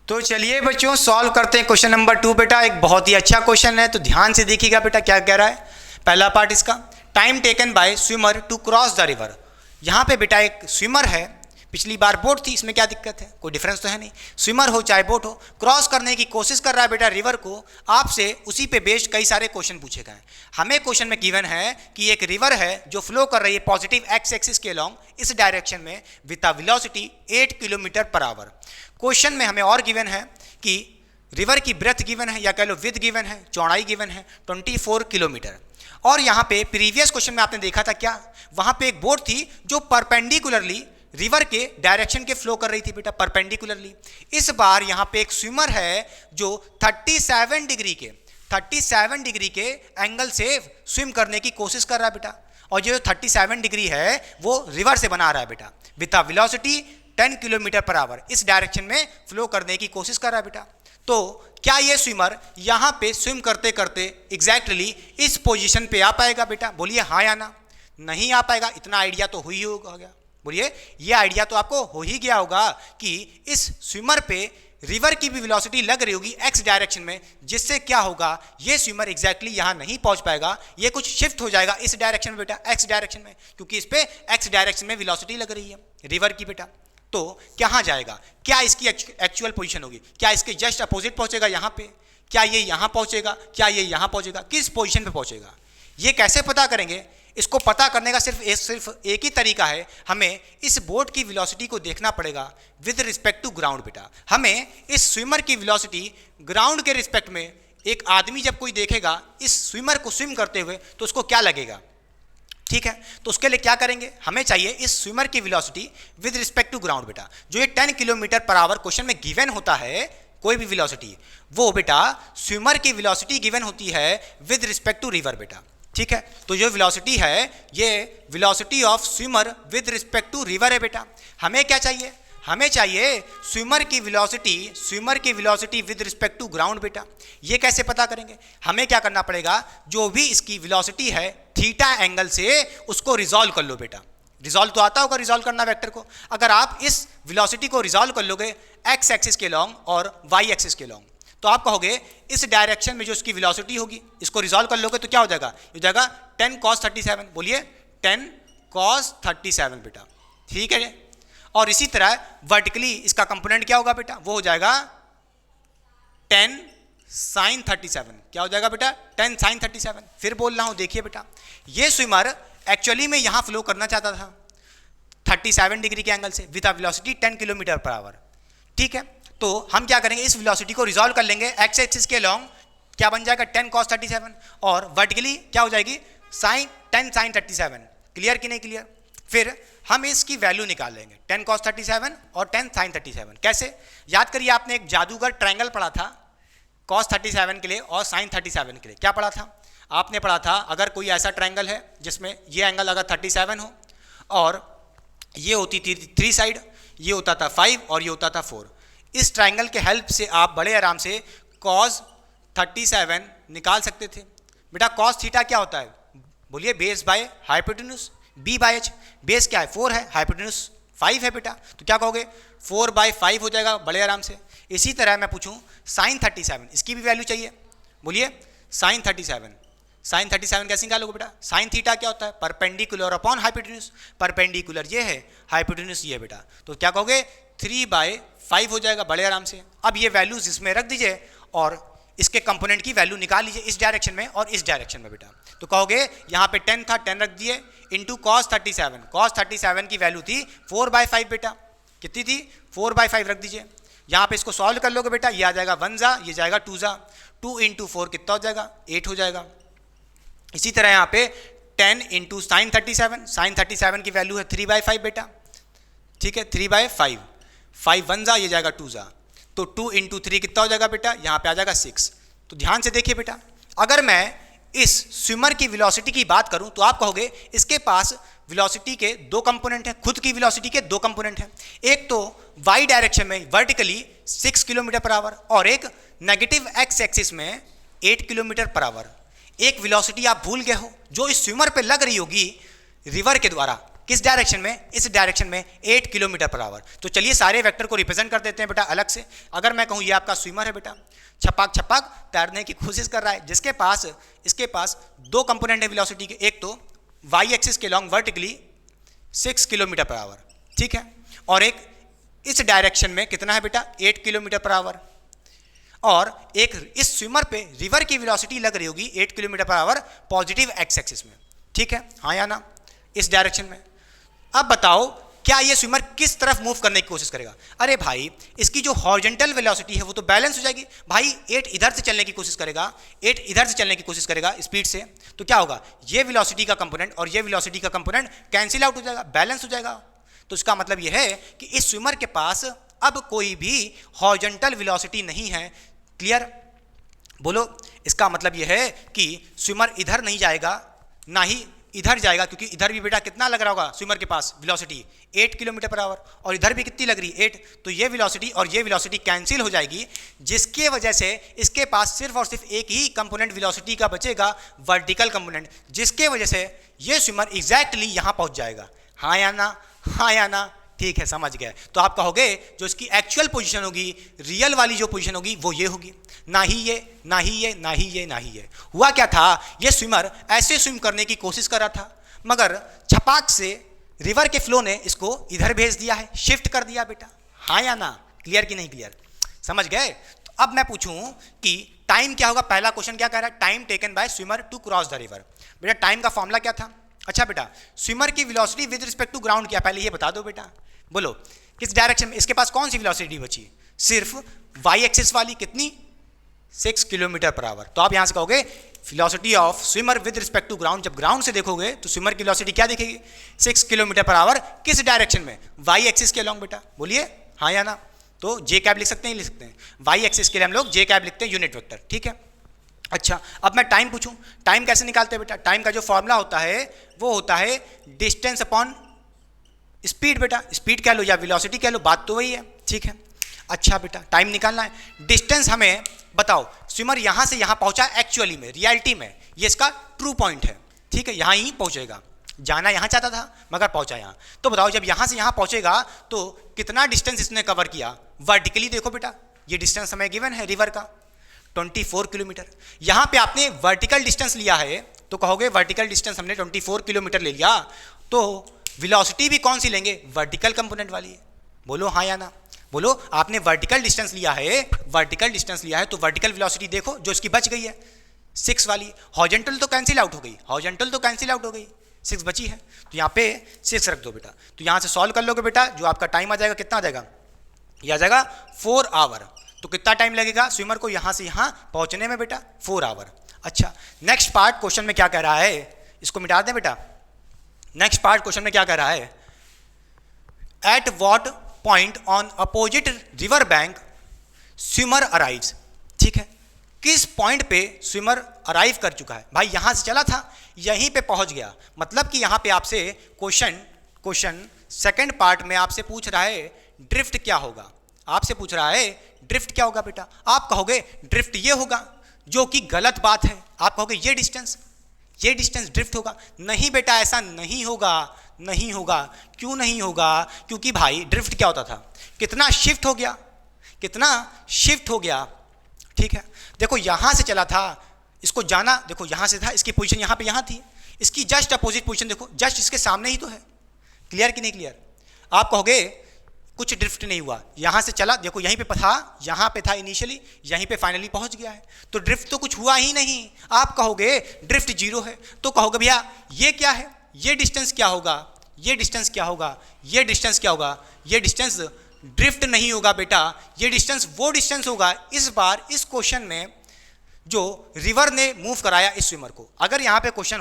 तो चलिए बच्चों सॉल्व करते हैं क्वेश्चन नंबर 2 बेटा। एक बहुत ही अच्छा क्वेश्चन है, तो ध्यान से देखिएगा बेटा क्या कह रहा है। पहला पार्ट इसका, time taken by swimmer to cross the river. यहाँ पे बेटा एक स्विमर है, पिछली बार बोट थी, इसमें क्या दिक्कत है? कोई डिफरेंस तो है नहीं। स्विमर हो चाहे बोट हो, क्रॉस करने की कोशिश कर रहा है बेटा रिवर को। आपसे उसी पे बेस्ड कई सारे क्वेश्चन पूछे गए हैं। हमें क्वेश्चन में गिवन है कि एक रिवर है जो फ्लो कर रही है पॉजिटिव एक्स एक्सिस के अलॉन्ग इस डायरेक्शन में with a velocity 8 kilometre per our. Question में हमें और गिवन है कि रिवर की ब्रेथ गिवन है, या कह लो विद गिवन है, चौड़ाई गिवन है 24 किलोमीटर। और यहाँ पे प्रीवियस क्वेश्चन में आपने देखा था क्या, वहाँ पे एक बोट थी जो परपेंडिकुलरली रिवर के डायरेक्शन के फ्लो कर रही थी बेटा, परपेंडिकुलरली। इस बार यहाँ पे एक स्विमर है जो 37 डिग्री के एंगल से स्विम करने की कोशिश कर रहा है बेटा। और जो 37 डिग्री है वो रिवर से बना रहा है बेटा, with a velocity 10 kilometre per our इस डायरेक्शन में फ्लो करने की कोशिश कर रहा है बेटा। तो क्या ये स्विमर यहाँ पे स्विम करते करते एग्जैक्टली इस पोजीशन पे आ पाएगा बेटा? बोलिए हाँ या ना। नहीं आ पाएगा, इतना आइडिया तो हुई होगा। बोलिए, ये आइडिया तो आपको हो ही गया होगा कि इस स्विमर पे रिवर की भी वेलोसिटी लग रही होगी एक्स डायरेक्शन में, जिससे क्या होगा, ये स्विमर एग्जैक्टली यहाँ नहीं पहुँच पाएगा, ये कुछ शिफ्ट हो जाएगा इस डायरेक्शन में बेटा, एक्स डायरेक्शन में, क्योंकि इस पे एक्स डायरेक्शन में वेलोसिटी लग रही है रिवर की बेटा। तो कहाँ जाएगा? क्या इसकी एक्चुअल पोजीशन होगी? क्या इसके जस्ट अपोजिट पहुँचेगा यहाँ पे? क्या ये यहाँ पहुँचेगा? क्या ये यहाँ पहुँचेगा? किस पोजीशन पे पहुँचेगा? ये कैसे पता करेंगे? इसको पता करने का सिर्फ एक ही तरीका है, हमें इस बोट की वेलोसिटी को देखना पड़ेगा विद रिस्पेक्ट टू ग्राउंड बेटा। हमें इस स्विमर की वेलोसिटी ग्राउंड के रिस्पेक्ट में, एक आदमी जब कोई देखेगा इस स्विमर को स्विम करते हुए तो उसको क्या लगेगा, ठीक है। तो उसके लिए क्या करेंगे, हमें चाहिए इस स्विमर की velocity with respect to ground बेटा। जो ये 10 किलोमीटर पर आवर क्वेश्चन में गिवन होता है, कोई भी वेलोसिटी, वो बेटा स्विमर की वेलोसिटी गिवन होती है विद रिस्पेक्ट टू रिवर बेटा, ठीक है। तो जो वेलोसिटी है ये velocity of swimmer with respect to river है बेटा। हमें क्या चाहिए? हमें चाहिए स्विमर की velocity with respect to ground बेटा। ये कैसे पता करेंगे? हमें क्या करना पड़ेगा, जो भी इसकी वेलोसिटी है थीटा एंगल से उसको रिजॉल्व कर लो बेटा। रिजॉल्व तो आता होगा रिजॉल्व करना वेक्टर को। अगर आप इस वेलोसिटी को रिजॉल्व कर लोगे एक्स एक्सिस के लॉन्ग और वाई एक्सिस के लॉन्ग, तो आप कहोगे इस डायरेक्शन में जो इसकी वेलोसिटी होगी इसको रिजॉल्व कर लोगे तो क्या हो जाएगा? हो जाएगा 10 cos 37। बोलिए 10 cos 37 बेटा, ठीक है। और इसी तरह वर्टिकली इसका कंपोनेंट क्या होगा बेटा? वो हो जाएगा 10 sin 37। क्या हो जाएगा बेटा? 10 sin 37। फिर बोल रहा हूं, देखिए बेटा, ये स्विमर एक्चुअली में यहां फ्लो करना चाहता था 37 डिग्री के एंगल से with a velocity 10 kilometre per our, ठीक है। तो हम क्या करेंगे, इस वेलोसिटी को रिजॉल्व कर लेंगे एक्स एक्सिस के लॉन्ग, क्या बन जाएगा 10 cos 37, और वर्टिकली क्या हो जाएगी 10 sin 37। क्लियर कि नहीं क्लियर? फिर हम इसकी वैल्यू निकाल लेंगे 10 cos 37 और 10 sin 37। कैसे? याद करिए, आपने एक जादूगर ट्रायंगल पढ़ा था cos 37 के लिए और sin 37 के लिए, क्या पढ़ा था? आपने पढ़ा था अगर कोई ऐसा ट्रायंगल है जिसमें ये एंगल अगर 37 हो और ये होती थी 3 साइड, ये होता था 5 और ये होता था 4, इस ट्रायंगल के हेल्प से आप बड़े आराम से cos 37 निकाल सकते थे। बेटा cos थीटा क्या होता है? बोलिए base by hypotenuse, b by h। Base क्या है? 4 है, हाइपोटेन्यूज 5 है बेटा, तो क्या कहोगे 4/5 हो जाएगा बड़े आराम से। इसी तरह मैं पूछूं sin 37, इसकी भी वैल्यू चाहिए, बोलिए sin 37 कैसे निकालोगे बेटा? sin थीटा क्या होता है? परपेंडिकुलर अपॉन हाइपोटेन्यूज, परपेंडिकुलर ये है, हाइपोटेन्यूज ये है बेटा, तो क्या कहोगे 3/5 हो जाएगा बड़े आराम से। अब ये वैल्यूज इसमें रख दीजिए और इसके कंपोनेंट की वैल्यू निकाल लीजिए इस डायरेक्शन में और इस डायरेक्शन में बेटा, तो कहोगे यहाँ पे 10 था, 10 रख दिए इंटू cos 37 की वैल्यू थी 4/5 बेटा, कितनी थी? 4/5 रख दीजिए। यहाँ पे इसको सॉल्व कर लोगे बेटा, ये आ जाएगा 1 जा, ये जाएगा 2 जा, 2 इंटू 4 कितना हो जाएगा? 8 हो जाएगा। इसी तरह यहाँ पे 10 इंटू साइन 37 की वैल्यू है 3/5 बेटा, ठीक है 3/5, 5 1 जा, ये जाएगा 2 जा, तो 2 इंटू 3 कितना हो जाएगा बेटा? यहाँ पे आ जाएगा 6। तो ध्यान से देखिए बेटा, अगर मैं इस स्विमर की वेलोसिटी की बात करूं तो आप कहोगे इसके पास वेलोसिटी के दो कंपोनेंट हैं, खुद की वेलोसिटी के दो कंपोनेंट हैं, एक तो वाई डायरेक्शन में वर्टिकली 6 किलोमीटर पर आवर और एक नेगेटिव एक्स एक्सिस में 8 किलोमीटर पर आवर। एक वेलोसिटी आप भूल गए हो जो इस स्विमर पे लग रही होगी रिवर के द्वारा, किस डायरेक्शन में? इस डायरेक्शन में 8 किलोमीटर पर आवर। तो चलिए सारे वेक्टर को रिप्रेजेंट कर देते हैं बेटा अलग से। अगर मैं कहूँ ये आपका स्विमर है बेटा, छपाक छपाक तैरने की कोशिश कर रहा है, जिसके पास इसके पास दो कंपोनेंट है वेलोसिटी के, एक तो वाई एक्सिस के long vertically 6 kilometre per our, ठीक है, और एक इस डायरेक्शन में कितना है बेटा? 8 किलोमीटर पर आवर, और एक इस स्विमर पे रिवर की वेलोसिटी लग रही होगी 8 kilometre per our positive x axis में, ठीक है, हाँ या ना, इस डायरेक्शन में। अब बताओ क्या ये स्विमर किस तरफ मूव करने की कोशिश करेगा? अरे भाई इसकी जो हॉरिजॉन्टल वेलोसिटी है वो तो बैलेंस हो जाएगी भाई, 8 इधर से चलने की कोशिश करेगा, 8 इधर से चलने की कोशिश करेगा स्पीड से, तो क्या होगा? ये वेलोसिटी का कंपोनेंट और ये वेलोसिटी का कंपोनेंट कैंसिल आउट हो जाएगा, बैलेंस हो जाएगा। तो इसका मतलब ये है कि इस स्विमर के पास अब कोई भी हॉरिजॉन्टल वेलोसिटी नहीं है। क्लियर? बोलो, इसका मतलब ये है कि स्विमर इधर नहीं जाएगा ना ही इधर जाएगा, क्योंकि इधर भी बेटा कितना लग रहा होगा स्विमर के पास वेलोसिटी 8 किलोमीटर पर आवर, और इधर भी कितनी लग रही है 8, तो ये वेलोसिटी और ये वेलोसिटी कैंसिल हो जाएगी, जिसके वजह से इसके पास सिर्फ और सिर्फ एक ही कंपोनेंट वेलोसिटी का बचेगा, वर्टिकल कंपोनेंट, जिसके वजह से ये स्विमर एग्जैक्टली यहाँ पहुँच जाएगा। हाँ या ना? हाँ या ना? ठीक है, समझ गए। तो आप कहोगे जो इसकी एक्चुअल पोजीशन होगी, रियल वाली जो पोजीशन होगी वो ये होगी, ना ही ये, ना ही ये, ना ही ये, ना ही ये। हुआ क्या था, ये स्विमर ऐसे स्विम करने की कोशिश कर रहा था, मगर छपाक से रिवर के फ्लो ने इसको इधर भेज दिया है, शिफ्ट कर दिया बेटा। हाँ या ना? क्लियर कि नहीं क्लियर? समझ गए? तो अब मैं पूछूं कि टाइम क्या होगा। पहला क्वेश्चन क्या कह रहा है? Time taken by swimmer to cross the river. बेटा टाइम का फॉर्मूला क्या था? अच्छा बेटा, स्विमर की velocity with respect to ground क्या, पहले ये बता दो बेटा। बोलो किस डायरेक्शन में इसके पास कौन सी वेलोसिटी बची? सिर्फ वाई एक्सिस वाली, कितनी? 6 किलोमीटर पर आवर। तो आप यहां से कहोगे velocity of swimmer with respect to ground, जब ग्राउंड से देखोगे तो स्विमर की वेलोसिटी क्या दिखेगी? 6 किलोमीटर पर आवर। किस डायरेक्शन में? वाई एक्सिस के अलोंग बेटा। बोलिए हाँ या ना? तो जे कैब लिख सकते हैं, लिख सकते हैं। वाई एक्सिस के लिए हम लोग जे कैब लिखते हैं, यूनिट वेक्टर, ठीक है। अच्छा, अब मैं टाइम पूछूं, टाइम कैसे निकालते हैं बेटा? टाइम का जो फॉर्मूला होता है वो होता है डिस्टेंस अपॉन स्पीड बेटा। स्पीड कह लो या वेलोसिटी कह लो, बात तो वही है, ठीक है। अच्छा बेटा, टाइम निकालना है। डिस्टेंस हमें बताओ, स्विमर यहाँ से यहाँ पहुँचा, एक्चुअली में रियलिटी में ये इसका ट्रू पॉइंट है, ठीक है, यहाँ ही पहुँचेगा। जाना यहाँ चाहता था मगर पहुँचा यहाँ। तो बताओ जब यहाँ से यहाँ पहुँचेगा तो कितना डिस्टेंस इसने कवर किया? वर्टिकली देखो बेटा, ये डिस्टेंस हमें गिवन है रिवर का 24 किलोमीटर। यहाँ पे आपने वर्टिकल डिस्टेंस लिया है तो कहोगे वर्टिकल डिस्टेंस हमने 24 किलोमीटर ले लिया, तो वेलोसिटी भी कौन सी लेंगे? वर्टिकल कंपोनेंट वाली है। बोलो हाँ या ना? बोलो, आपने वर्टिकल डिस्टेंस लिया है, वर्टिकल डिस्टेंस लिया है तो वर्टिकल वेलोसिटी देखो जो इसकी बच गई है 6 वाली। हॉरिजॉन्टल तो कैंसिल आउट हो गई, हॉरिजॉन्टल तो कैंसिल आउट हो गई, 6 बची है, तो यहाँ पे 6 रख दो बेटा। तो यहाँ से सॉल्व कर लोगे बेटा, जो आपका टाइम आ जाएगा कितना आ जाएगा? यह आ जाएगा 4 आवर। तो कितना टाइम लगेगा स्विमर को यहाँ से यहाँ पहुँचने में बेटा? 4 आवर। अच्छा, नेक्स्ट पार्ट क्वेश्चन में क्या कह रहा है, इसको मिटा दें बेटा। नेक्स्ट पार्ट क्वेश्चन में क्या कह रहा है? At what point on opposite river bank swimmer arrives, ठीक है। किस पॉइंट पे स्विमर अराइव कर चुका है। भाई यहाँ से चला था, यहीं पे पहुँच गया, मतलब कि यहाँ पे आपसे क्वेश्चन सेकंड पार्ट में आपसे पूछ रहा है ड्रिफ्ट क्या होगा। आपसे पूछ रहा है ड्रिफ्ट क्या होगा बेटा। आप कहोगे ड्रिफ्ट ये होगा, जो कि गलत बात है। आप कहोगे ये डिस्टेंस ड्रिफ्ट होगा। नहीं बेटा, ऐसा नहीं होगा, नहीं होगा। क्यों नहीं होगा? क्योंकि भाई ड्रिफ्ट क्या होता था, कितना शिफ्ट हो गया, ठीक है। देखो यहाँ से चला था, इसको जाना, देखो यहाँ से था, इसकी पोजीशन यहाँ पे यहाँ थी, इसकी जस्ट अपोजिट पोजीशन देखो, जस्ट इसके सामने ही तो है। क्लियर कि नहीं क्लियर? आप कहोगे कुछ ड्रिफ्ट नहीं हुआ, यहाँ से चला, देखो यहीं पे था, यहाँ पे था इनिशियली, यहीं पे फाइनली पहुँच गया है, तो ड्रिफ्ट तो कुछ हुआ ही नहीं। आप कहोगे ड्रिफ्ट जीरो है, तो कहोगे भैया ये क्या है, ये डिस्टेंस क्या होगा, ये डिस्टेंस क्या होगा, ये डिस्टेंस क्या होगा। ये डिस्टेंस ड्रिफ्ट नहीं होगा बेटा, ये डिस्टेंस वो डिस्टेंस होगा। इस बार इस क्वेश्चन में जो रिवर ने मूव कराया इस स्विमर को, अगर यहाँ पे क्वेश्चन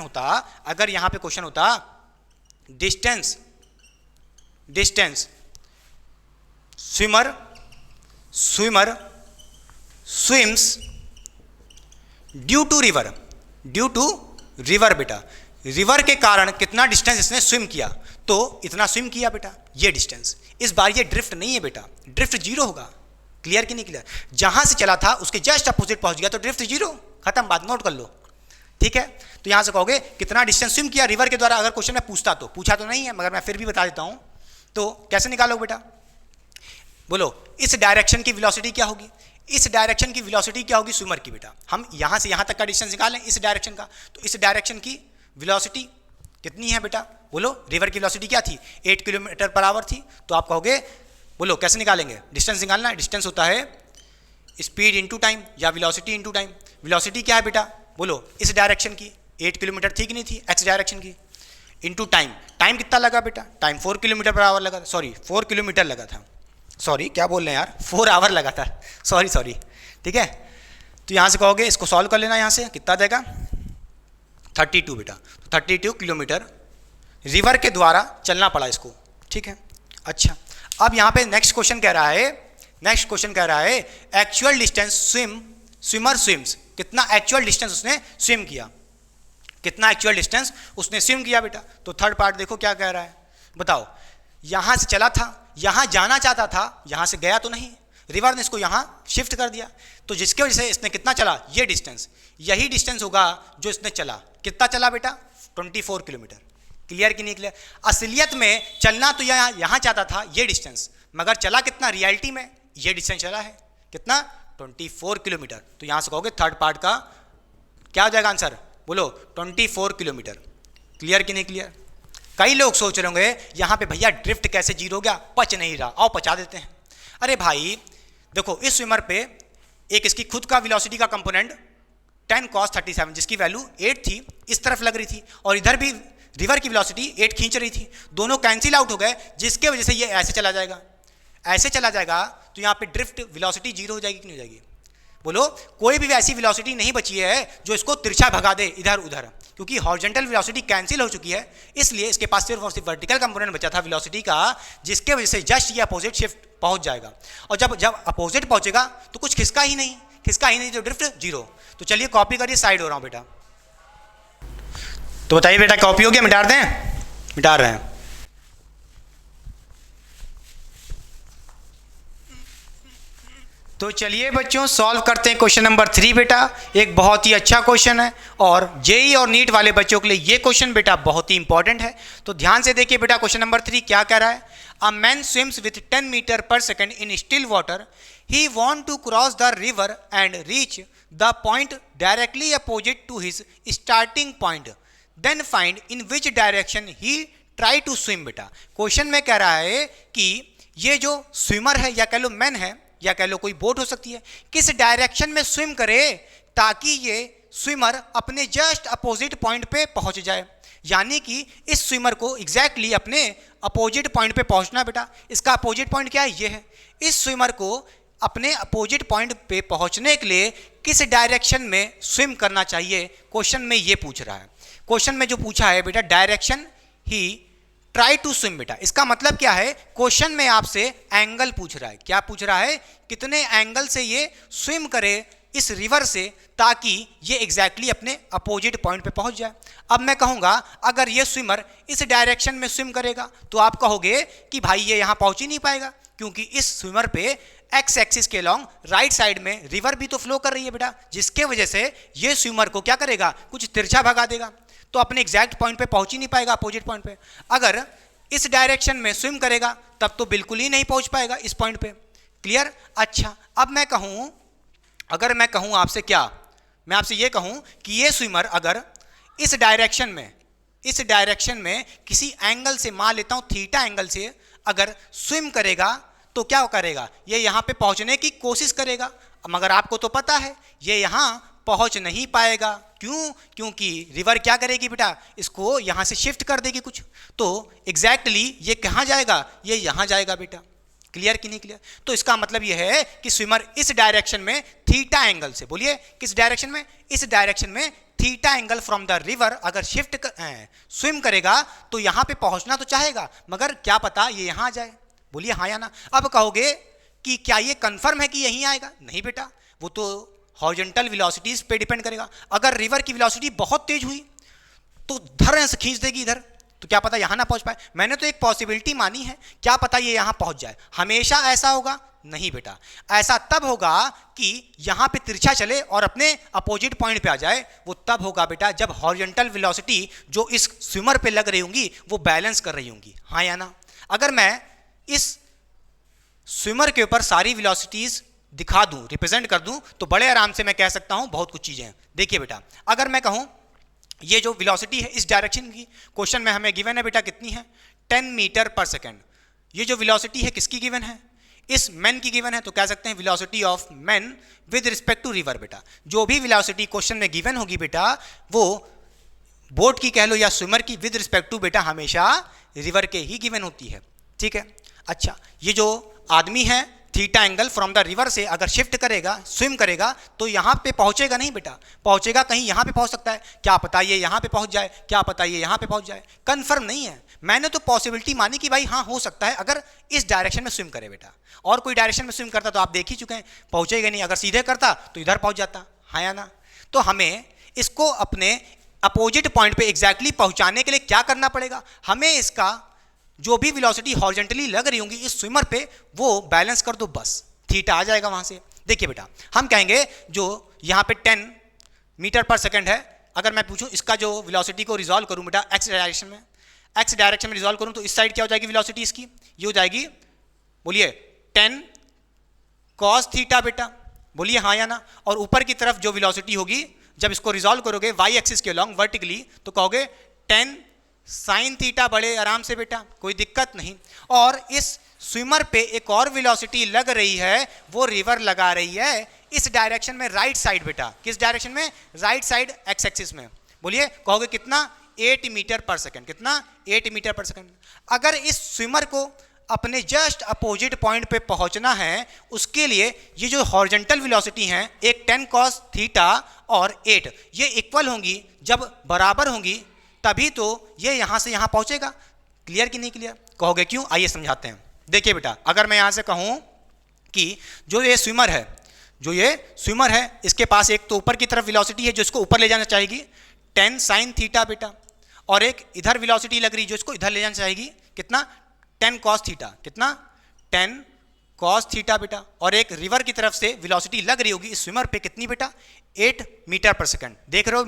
होता distance swimmer swims due to river बेटा, रिवर के कारण कितना डिस्टेंस इसने स्विम किया, तो इतना स्विम किया बेटा, ये डिस्टेंस। इस बार ये ड्रिफ्ट नहीं है बेटा, ड्रिफ्ट जीरो होगा। क्लियर कि नहीं क्लियर? जहां से चला था उसके जस्ट अपोजिट पहुंच गया, तो ड्रिफ्ट जीरो, खत्म बात, नोट कर लो, ठीक है। तो यहां से कहोगे कितना डिस्टेंस स्विम किया रिवर के द्वारा। अगर क्वेश्चन में पूछा तो नहीं है, मगर मैं फिर भी बता देता हूं। तो कैसे निकालोगे बेटा? बोलो इस डायरेक्शन की वेलोसिटी क्या होगी, इस डायरेक्शन की वेलोसिटी क्या होगी स्विमर की बेटा। हम यहां से यहां तक का डिस्टेंस निकालें इस डायरेक्शन का, तो इस डायरेक्शन की वेलोसिटी कितनी है बेटा? बोलो रिवर की वेलोसिटी क्या थी, 8 किलोमीटर पर आवर थी। तो आप कहोगे, बोलो कैसे निकालेंगे? डिस्टेंस निकालना है, डिस्टेंस होता है स्पीड इंटू टाइम या वेलोसिटी इंटू टाइम। वेलोसिटी क्या है बेटा? बोलो इस डायरेक्शन की 8 किलोमीटर थी कि नहीं थी, एक्स डायरेक्शन की, इंटू टाइम। टाइम कितना लगा बेटा? टाइम 4 किलोमीटर पर आवर लगा था, सॉरी 4 किलोमीटर लगा था, सॉरी क्या बोल रहे हैं यार, 4 आवर लगा था, सॉरी, ठीक है। तो यहाँ से कहोगे इसको सॉल्व कर लेना, यहाँ से कितना देगा 32 बेटा। तो 32 किलोमीटर रिवर के द्वारा चलना पड़ा इसको, ठीक है। अच्छा, अब यहाँ पे नेक्स्ट क्वेश्चन कह रहा है एक्चुअल डिस्टेंस स्विमर स्विम्स, कितना एक्चुअल डिस्टेंस उसने स्विम किया, कितना एक्चुअल डिस्टेंस उसने स्विम किया बेटा। तो थर्ड पार्ट देखो क्या कह रहा है, बताओ। यहाँ से चला था, यहाँ जाना चाहता था, यहाँ से गया तो नहीं, रिवर ने इसको यहाँ शिफ्ट कर दिया, तो जिसके वजह से इसने कितना चला, ये डिस्टेंस, यही डिस्टेंस होगा जो इसने चला। कितना चला बेटा? 24 किलोमीटर। क्लियर कि नहीं क्लियर? असलियत में चलना तो यहाँ चाहता था ये डिस्टेंस, मगर चला कितना रियलिटी में, ये डिस्टेंस चला है कितना, 24 किलोमीटर। तो यहाँ से कहोगे थर्ड पार्ट का क्या हो जाएगा आंसर, बोलो 24 किलोमीटर। क्लियर कि नहीं क्लियर? कई लोग सोच रहे होंगे यहाँ पे भैया ड्रिफ्ट कैसे जीरो हो गया, पच नहीं रहा, आओ पचा देते हैं। अरे भाई देखो, इस स्विमर पे एक इसकी खुद का वेलोसिटी का कंपोनेंट 10 cos 37 जिसकी वैल्यू 8 थी, इस तरफ लग रही थी, और इधर भी रिवर की वेलोसिटी 8 खींच रही थी, दोनों कैंसिल आउट हो गए, जिसके वजह से ये ऐसे चला जाएगा, तो यहाँ पे ड्रिफ्ट वेलोसिटी जीरो हो जाएगी कि नहीं हो जाएगी? बोलो, कोई भी ऐसी वेलोसिटी नहीं बची है जो इसको तिरछा भगा दे इधर उधर, क्योंकि हॉरिजॉन्टल वेलोसिटी कैंसिल हो चुकी है, इसलिए इसके पास सिर्फ और सिर्फ वर्टिकल कंपोनेंट बचा था वेलोसिटी का, जिसके वजह से जस्ट ये अपोजिट शिफ्ट पहुंच जाएगा। और जब अपोजिट पहुंचेगा तो कुछ खिसका ही नहीं, तो ड्रिफ्ट जीरो। तो चलिए कॉपी करिए, साइड हो रहा हूं बेटा। तो बताइए बेटा, कॉपी हो गया, मिटा दें? मिटा रहे हैं। तो चलिए बच्चों सॉल्व करते हैं क्वेश्चन नंबर 3 बेटा। एक बहुत ही अच्छा क्वेश्चन है, और जेई और नीट वाले बच्चों के लिए ये क्वेश्चन बेटा बहुत ही इंपॉर्टेंट है। तो ध्यान से देखिए बेटा, क्वेश्चन नंबर 3 क्या कह रहा है। A man swims with 10 metre per second in still water, he want to cross the river and reach the point directly opposite to his starting point, then find in which direction he try to swim. बेटा question में कह रहा है कि ये जो swimmer है, या कह लो मैन है, या कह लो कोई बोट हो सकती है, किस डायरेक्शन में स्विम करे ताकि ये स्विमर अपने जस्ट अपोजिट पॉइंट पे पहुंच जाए। यानी कि इस स्विमर को एग्जैक्टली अपने अपोजिट पॉइंट पे पहुंचना बेटा। इसका अपोजिट पॉइंट क्या है, ये है। इस स्विमर को अपने अपोजिट पॉइंट पे पहुंचने के लिए किस डायरेक्शन में स्विम करना चाहिए, क्वेश्चन में ये पूछ रहा है। क्वेश्चन में जो पूछा है बेटा, direction he try to swim बेटा, इसका मतलब क्या है, क्वेश्चन में आपसे एंगल पूछ रहा है। क्या पूछ रहा है, कितने एंगल से ये स्विम करे इस रिवर से, ताकि ये एग्जैक्टली अपने अपोजिट पॉइंट पे पहुंच जाए। अब मैं कहूँगा अगर ये स्विमर इस डायरेक्शन में स्विम करेगा तो आप कहोगे कि भाई ये यहाँ पहुंच ही नहीं पाएगा, क्योंकि इस स्विमर पे एक्स एक्सिस के लॉन्ग राइट साइड में रिवर भी तो फ्लो कर रही है बेटा, जिसके वजह से ये स्विमर को क्या करेगा, कुछ तिरछा भगा देगा, तो अपने एग्जैक्ट पॉइंट पे पहुंच ही नहीं पाएगा, अपोजिट पॉइंट पे। अगर इस डायरेक्शन में स्विम करेगा तब तो बिल्कुल ही नहीं पहुंच पाएगा इस पॉइंट पे। क्लियर? अच्छा, अब मैं कहूं, अगर मैं कहूं आपसे, क्या मैं आपसे ये कहूं कि ये स्विमर अगर इस डायरेक्शन में किसी एंगल से, मान लेता हूं थीटा एंगल से, अगर स्विम करेगा तो क्या करेगा, ये यहां पे पहुंचने की कोशिश करेगा, मगर आपको तो पता है ये यहां पहुंच नहीं पाएगा। क्यों? क्योंकि रिवर क्या करेगी बेटा, इसको यहां से शिफ्ट कर देगी कुछ, तो एग्जैक्टली ये कहां जाएगा, ये यहां जाएगा बेटा। क्लियर कि नहीं क्लियर? तो इसका मतलब यह है कि स्विमर इस डायरेक्शन में थीटा एंगल से, बोलिए किस डायरेक्शन में, इस डायरेक्शन में theta angle from the river अगर स्विम करेगा तो यहां पे पहुंचना तो चाहेगा, मगर क्या पता ये यहां आ जाए। बोलिए हाँ या ना। अब कहोगे कि क्या ये कंफर्म है कि यहीं आएगा? नहीं बेटा, वो तो हॉरिजॉन्टल वेलोसिटीज पे डिपेंड करेगा। अगर रिवर की वेलोसिटी बहुत तेज हुई तो धर से खींच देगी इधर, तो क्या पता यहां ना पहुंच पाए। मैंने तो एक पॉसिबिलिटी मानी है, क्या पता ये यहां पहुंच जाए। हमेशा ऐसा होगा? नहीं बेटा, ऐसा तब होगा कि यहां पे तिरछा चले और अपने अपोजिट पॉइंट पे आ जाए। वो तब होगा बेटा जब हॉरिजॉन्टल वेलोसिटी जो इस स्विमर पे लग रही होंगी वो बैलेंस कर रही होंगी। हाँ या ना? अगर मैं इस स्विमर के ऊपर सारी वेलोसिटीज दिखा दूं, रिप्रेजेंट कर दूं, तो बड़े आराम से मैं कह सकता हूं बहुत कुछ चीजें हैं। देखिए बेटा, अगर मैं कहूं ये जो वेलोसिटी है इस डायरेक्शन की, क्वेश्चन में हमें गिवन है बेटा कितनी है, 10 मीटर पर सेकेंड। ये जो वेलोसिटी है किसकी गिवन है, इस मैन की गिवन है, तो कह सकते हैं velocity of man with respect to river. बेटा जो भी वेलोसिटी क्वेश्चन में गिवन होगी बेटा, वो बोट की कह लो या स्विमर की, विद रिस्पेक्ट टू बेटा हमेशा रिवर के ही गिवन होती है। ठीक है? अच्छा, ये जो आदमी है theta angle from the river से अगर शिफ्ट करेगा, स्विम करेगा, तो यहां पे पहुंचेगा नहीं बेटा, पहुंचेगा कहीं यहां पे पहुंच सकता है, क्या पता ये यहां पे पहुंच जाए, क्या पता ये यहां पे पहुंच जाए, कंफर्म नहीं है। मैंने तो पॉसिबिलिटी मानी कि भाई हाँ हो सकता है अगर इस डायरेक्शन में स्विम करे बेटा, और कोई डायरेक्शन में स्विम करता तो आप देख ही चुके हैं पहुंचेगा नहीं, अगर सीधे करता तो इधर पहुंच जाता। हाँ या ना? तो हमें इसको अपने अपोजिट पॉइंट पे एग्जैक्टली पहुंचाने के लिए क्या करना पड़ेगा, हमें इसका जो भी वेलोसिटी हॉरिजॉन्टली लग रही होंगी इस स्विमर पे वो बैलेंस कर दो, बस थीटा आ जाएगा वहां से। देखिए बेटा, हम कहेंगे जो यहाँ पे 10 मीटर पर सेकंड है, अगर मैं पूछूं इसका जो वेलोसिटी को रिजॉल्व करूं बेटा एक्स डायरेक्शन में रिजॉल्व करूं, तो इस साइड क्या हो जाएगी वेलोसिटी इसकी, ये हो जाएगी, बोलिए 10 कॉस थीटा बेटा। बोलिए हाँ या ना? और ऊपर की तरफ जो वेलोसिटी होगी जब इसको रिजॉल्व करोगे वाई एक्सिस के लॉन्ग वर्टिकली, तो कहोगे 10 साइन थीटा। बड़े आराम से बेटा, कोई दिक्कत नहीं। और इस स्विमर पे एक और वेलोसिटी लग रही है, वो रिवर लगा रही है इस डायरेक्शन में, राइट साइड बेटा। किस डायरेक्शन में? राइट साइड एक्स एक्सिस में। बोलिए, कहोगे कितना? 8 मीटर पर सेकंड। कितना? 8 मीटर पर सेकंड। अगर इस स्विमर को अपने जस्ट अपोजिट पॉइंट पे पहुंचना है, उसके लिए ये जो हॉरिजॉन्टल वेलोसिटी हैं, एक 10 कॉस थीटा और 8, ये इक्वल होंगी, जब बराबर होंगी तभी तो ये यहां से यहां पहुंचेगा। क्लियर कि नहीं क्लियर? कहोगे क्यों? आइए समझाते हैं। देखिए बेटा, अगर मैं यहां से कहूं कि जो ये स्विमर है इसके पास एक तो ऊपर की तरफ वेलोसिटी है जो इसको ऊपर ले जाना चाहेगी 10 साइन थीटा बेटा, और एक इधर वेलोसिटी लग रही जो इसको इधर ले जाना चाहेगी, कितना? 10 कॉस थीटा। कितना? 10 कॉस थीटा बेटा। और एक रिवर की तरफ से वेलोसिटी लग रही होगी इस स्विमर पे, कितनी बेटा? 8 मीटर पर सेकंड। देख रहे हो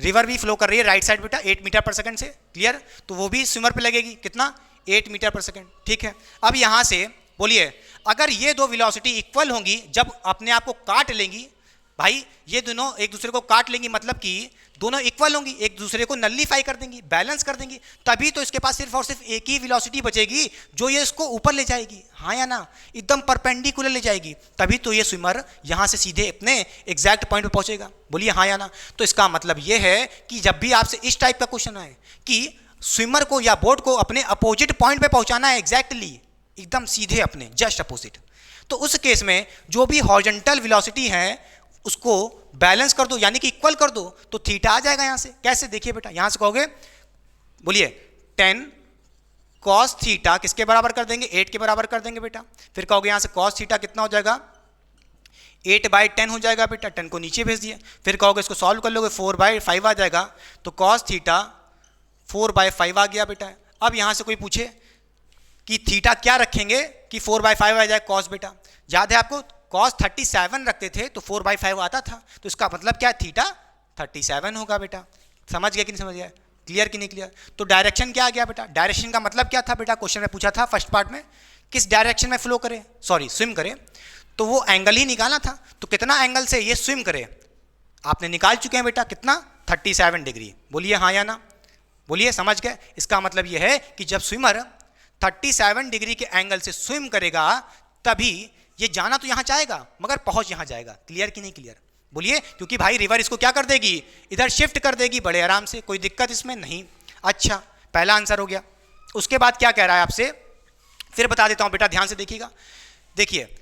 रिवर भी फ्लो कर रही है राइट साइड बेटा 8 मीटर पर सेकंड से। क्लियर? तो वो भी स्विमर पे लगेगी, कितना? 8 मीटर पर सेकंड। ठीक है? अब यहां से बोलिए, अगर ये दो वेलोसिटी इक्वल होंगी, जब अपने आप को काट लेंगी, भाई ये दोनों एक दूसरे को काट लेंगी, मतलब कि दोनों इक्वल होंगी, एक दूसरे को नल्लीफाई कर देंगी, बैलेंस कर देंगी, तभी तो इसके पास सिर्फ और सिर्फ एक ही वेलोसिटी बचेगी जो ये इसको ऊपर ले जाएगी। हाँ या ना? एकदम परपेंडिकुलर ले जाएगी, तभी तो ये स्विमर यहां से सीधे अपने एग्जैक्ट पॉइंट पे पहुंचेगा। बोलिए हाँ या ना? तो इसका मतलब ये है कि जब भी आपसे इस टाइप का क्वेश्चन आए कि स्विमर को या बोट को अपने अपोजिट पॉइंट पे पहुंचाना है, एग्जैक्टली एकदम सीधे अपने जस्ट अपोजिट, तो उस केस में जो भी हॉरिजॉन्टल वेलोसिटी है उसको बैलेंस कर दो, यानी कि इक्वल कर दो, तो थीटा आ जाएगा यहां से। कैसे? देखिए बेटा, यहां से कहोगे, बोलिए 10 कॉस थीटा किसके बराबर कर देंगे? 8 के बराबर कर देंगे बेटा। फिर कहोगे यहां से कॉस थीटा कितना हो जाएगा? 8/10 हो जाएगा बेटा, 10 को नीचे भेज दिया। फिर कहोगे इसको सॉल्व कर लोगे, 4/5 आ जाएगा, तो कॉस थीटा 4/5 आ गया बेटा। अब यहाँ से कोई पूछे कि थीटा क्या रखेंगे कि 4/5 आ जाए कॉस, बेटा याद है आपको कॉस 37 रखते थे तो 4/5 आता था, तो इसका मतलब क्या है थीटा 37 होगा बेटा। समझ गया कि नहीं समझ गया, क्लियर कि नहीं क्लियर। तो डायरेक्शन क्या आ गया बेटा, डायरेक्शन का मतलब क्या था बेटा, क्वेश्चन में पूछा था फर्स्ट पार्ट में किस डायरेक्शन में फ्लो करे, सॉरी स्विम करे, तो वो एंगल ही निकालना था। तो कितना एंगल से ये स्विम करे आपने निकाल चुके हैं बेटा, कितना 37 डिग्री। बोलिए हाँ या ना, बोलिए समझ गए। इसका मतलब ये है कि जब स्विमर 37 डिग्री के एंगल से स्विम करेगा तभी ये जाना तो यहाँ चाहेगा मगर पहुँच यहाँ जाएगा। क्लियर कि नहीं क्लियर, बोलिए। क्योंकि भाई रिवर इसको क्या कर देगी, इधर शिफ्ट कर देगी बड़े आराम से, कोई दिक्कत इसमें नहीं। अच्छा, पहला आंसर हो गया। उसके बाद क्या कह रहा है आपसे, फिर बता देता हूँ बेटा, ध्यान से देखिएगा। देखिए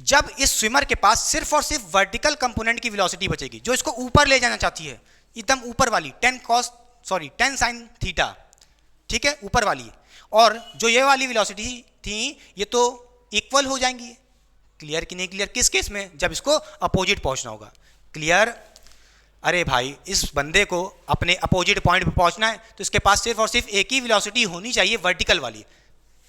जब इस स्विमर के पास सिर्फ और सिर्फ वर्टिकल कंपोनेंट की वेलोसिटी बचेगी, जो इसको ऊपर ले जाना चाहती है, एकदम ऊपर वाली 10 sin थीटा, ठीक है, ऊपर वाली, और जो ये वाली वेलोसिटी थी ये तो इक्वल हो जाएंगी। क्लियर कि नहीं क्लियर, किस केस में, जब इसको अपोजिट पहुंचना होगा। क्लियर। अरे भाई इस बंदे को अपने अपोजिट पॉइंट पे पहुंचना है तो इसके पास सिर्फ और सिर्फ एक ही वेलोसिटी होनी चाहिए, वर्टिकल वाली,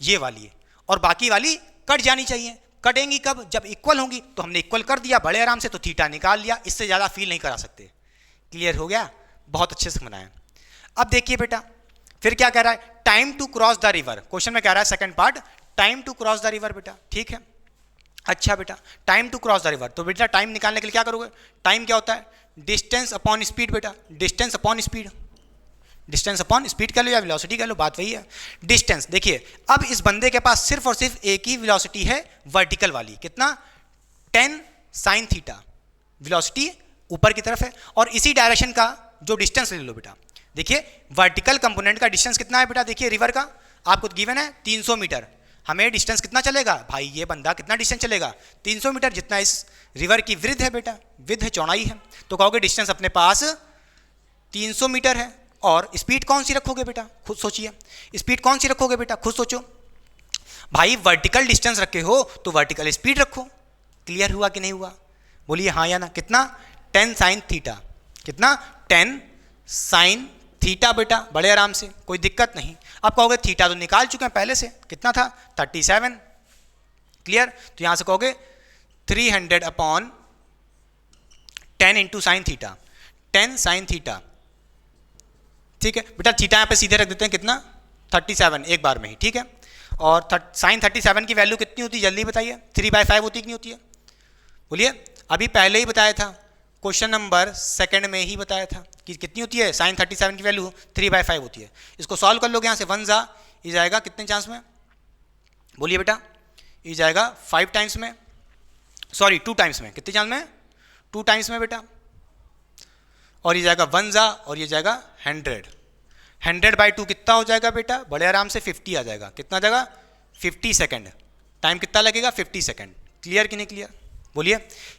ये वाली, और बाकी वाली कट जानी चाहिए। कटेंगी कब, जब इक्वल होंगी। तो हमने इक्वल कर दिया बड़े आराम से, तो थीटा निकाल लिया, इससे ज़्यादा फील नहीं करा सकते। क्लियर हो गया, बहुत अच्छे से बनाया। अब देखिए बेटा फिर क्या कह रहा है, time to cross the river. Question में कह रहा है second part, time to cross the river बेटा, ठीक है। अच्छा बेटा, time to cross the river, तो बेटा टाइम निकालने के लिए क्या करोगे, टाइम क्या होता है, डिस्टेंस अपॉन स्पीड बेटा, distance upon speed, distance upon speed कह लो या वेलोसिटी कह लो, बात वही है। डिस्टेंस, देखिए अब इस बंदे के पास सिर्फ और सिर्फ एक ही वेलोसिटी है, वर्टिकल वाली, कितना 10 sin थीटा, वेलोसिटी ऊपर की तरफ है, और इसी डायरेक्शन का जो डिस्टेंस ले लो बेटा। देखिए वर्टिकल कंपोनेंट का डिस्टेंस कितना है बेटा, देखिए रिवर का आपको गिवन है 300 मीटर, हमें डिस्टेंस कितना चलेगा भाई, ये बंदा कितना डिस्टेंस चलेगा 300 मीटर, जितना इस रिवर की विड्थ है बेटा, विड्थ है, चौड़ाई है। तो कहोगे डिस्टेंस अपने पास 300 मीटर है, और स्पीड कौन सी रखोगे बेटा, खुद सोचिए, स्पीड कौन सी रखोगे बेटा, खुद सोचो। भाई वर्टिकल डिस्टेंस रखे हो तो वर्टिकल स्पीड रखो। क्लियर हुआ कि नहीं हुआ, बोलिए हाँ या ना। कितना 10 sin थीटा, कितना 10 sin थीटा बेटा, बड़े आराम से, कोई दिक्कत नहीं। अब कहोगे थीटा तो निकाल चुके हैं पहले से, कितना था 37। क्लियर, तो यहां से कहोगे 300/10 into sine theta, 10 sin theta, ठीक है बेटा। थीटा यहाँ पे सीधे रख देते हैं, कितना 37 एक बार में ही, ठीक है। और sin 37 की वैल्यू कितनी होती है जल्दी बताइए, 3/5 होती कि नहीं होती है, बोलिए। अभी पहले ही बताया था, क्वेश्चन नंबर सेकंड में ही बताया था कि कितनी होती है sin 37 की वैल्यू 3/5 होती है। इसको सॉल्व कर लोगे, यहाँ से 1 ये जाएगा कितने चांस में, बोलिए बेटा, ये जाएगा 5 टाइम्स में, सॉरी 2 टाइम्स में, कितने चांस में 2 टाइम्स में बेटा, और ये जाएगा 1 और ये जाएगा 100/2 कितना हो जाएगा बेटा, बड़े आराम से 50 आ जाएगा, कितना आ जाएगा 50 सेकेंड, टाइम कितना लगेगा 50 सेकेंड। क्लियर कि नहीं क्लियर, बोलिए।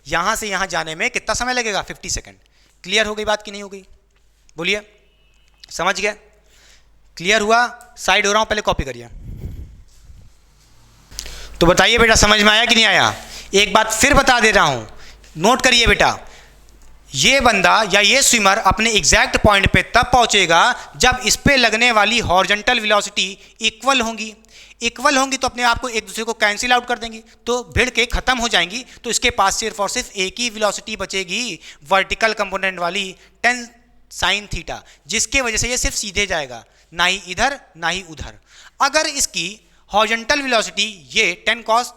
यहाँ से यहाँ जाने में कितना समय लगेगा 50 सेकेंड। क्लियर हो गई बात कि नहीं हो गई, बोलिए, समझ गए, क्लियर हुआ। साइड हो रहा हूँ, पहले कॉपी करिए। तो बताइए बेटा समझ में आया कि नहीं आया, एक बात फिर बता दे रहा हूँ, नोट करिए बेटा। ये बंदा या ये स्विमर अपने एग्जैक्ट पॉइंट पे तब पहुंचेगा जब इस पे लगने वाली हॉरिजॉन्टल वेलोसिटी इक्वल होंगी। इक्वल होंगी तो अपने आप को एक दूसरे को कैंसिल आउट कर देंगी, तो भिड़ के खत्म हो जाएंगी। तो इसके पास सिर्फ और सिर्फ एक ही वेलोसिटी बचेगी, वर्टिकल कंपोनेंट वाली 10 sin थीटा, जिसके वजह से ये सिर्फ सीधे जाएगा, ना ही इधर ना ही उधर। अगर इसकी हॉरिजॉन्टल वेलोसिटी ये 10 cos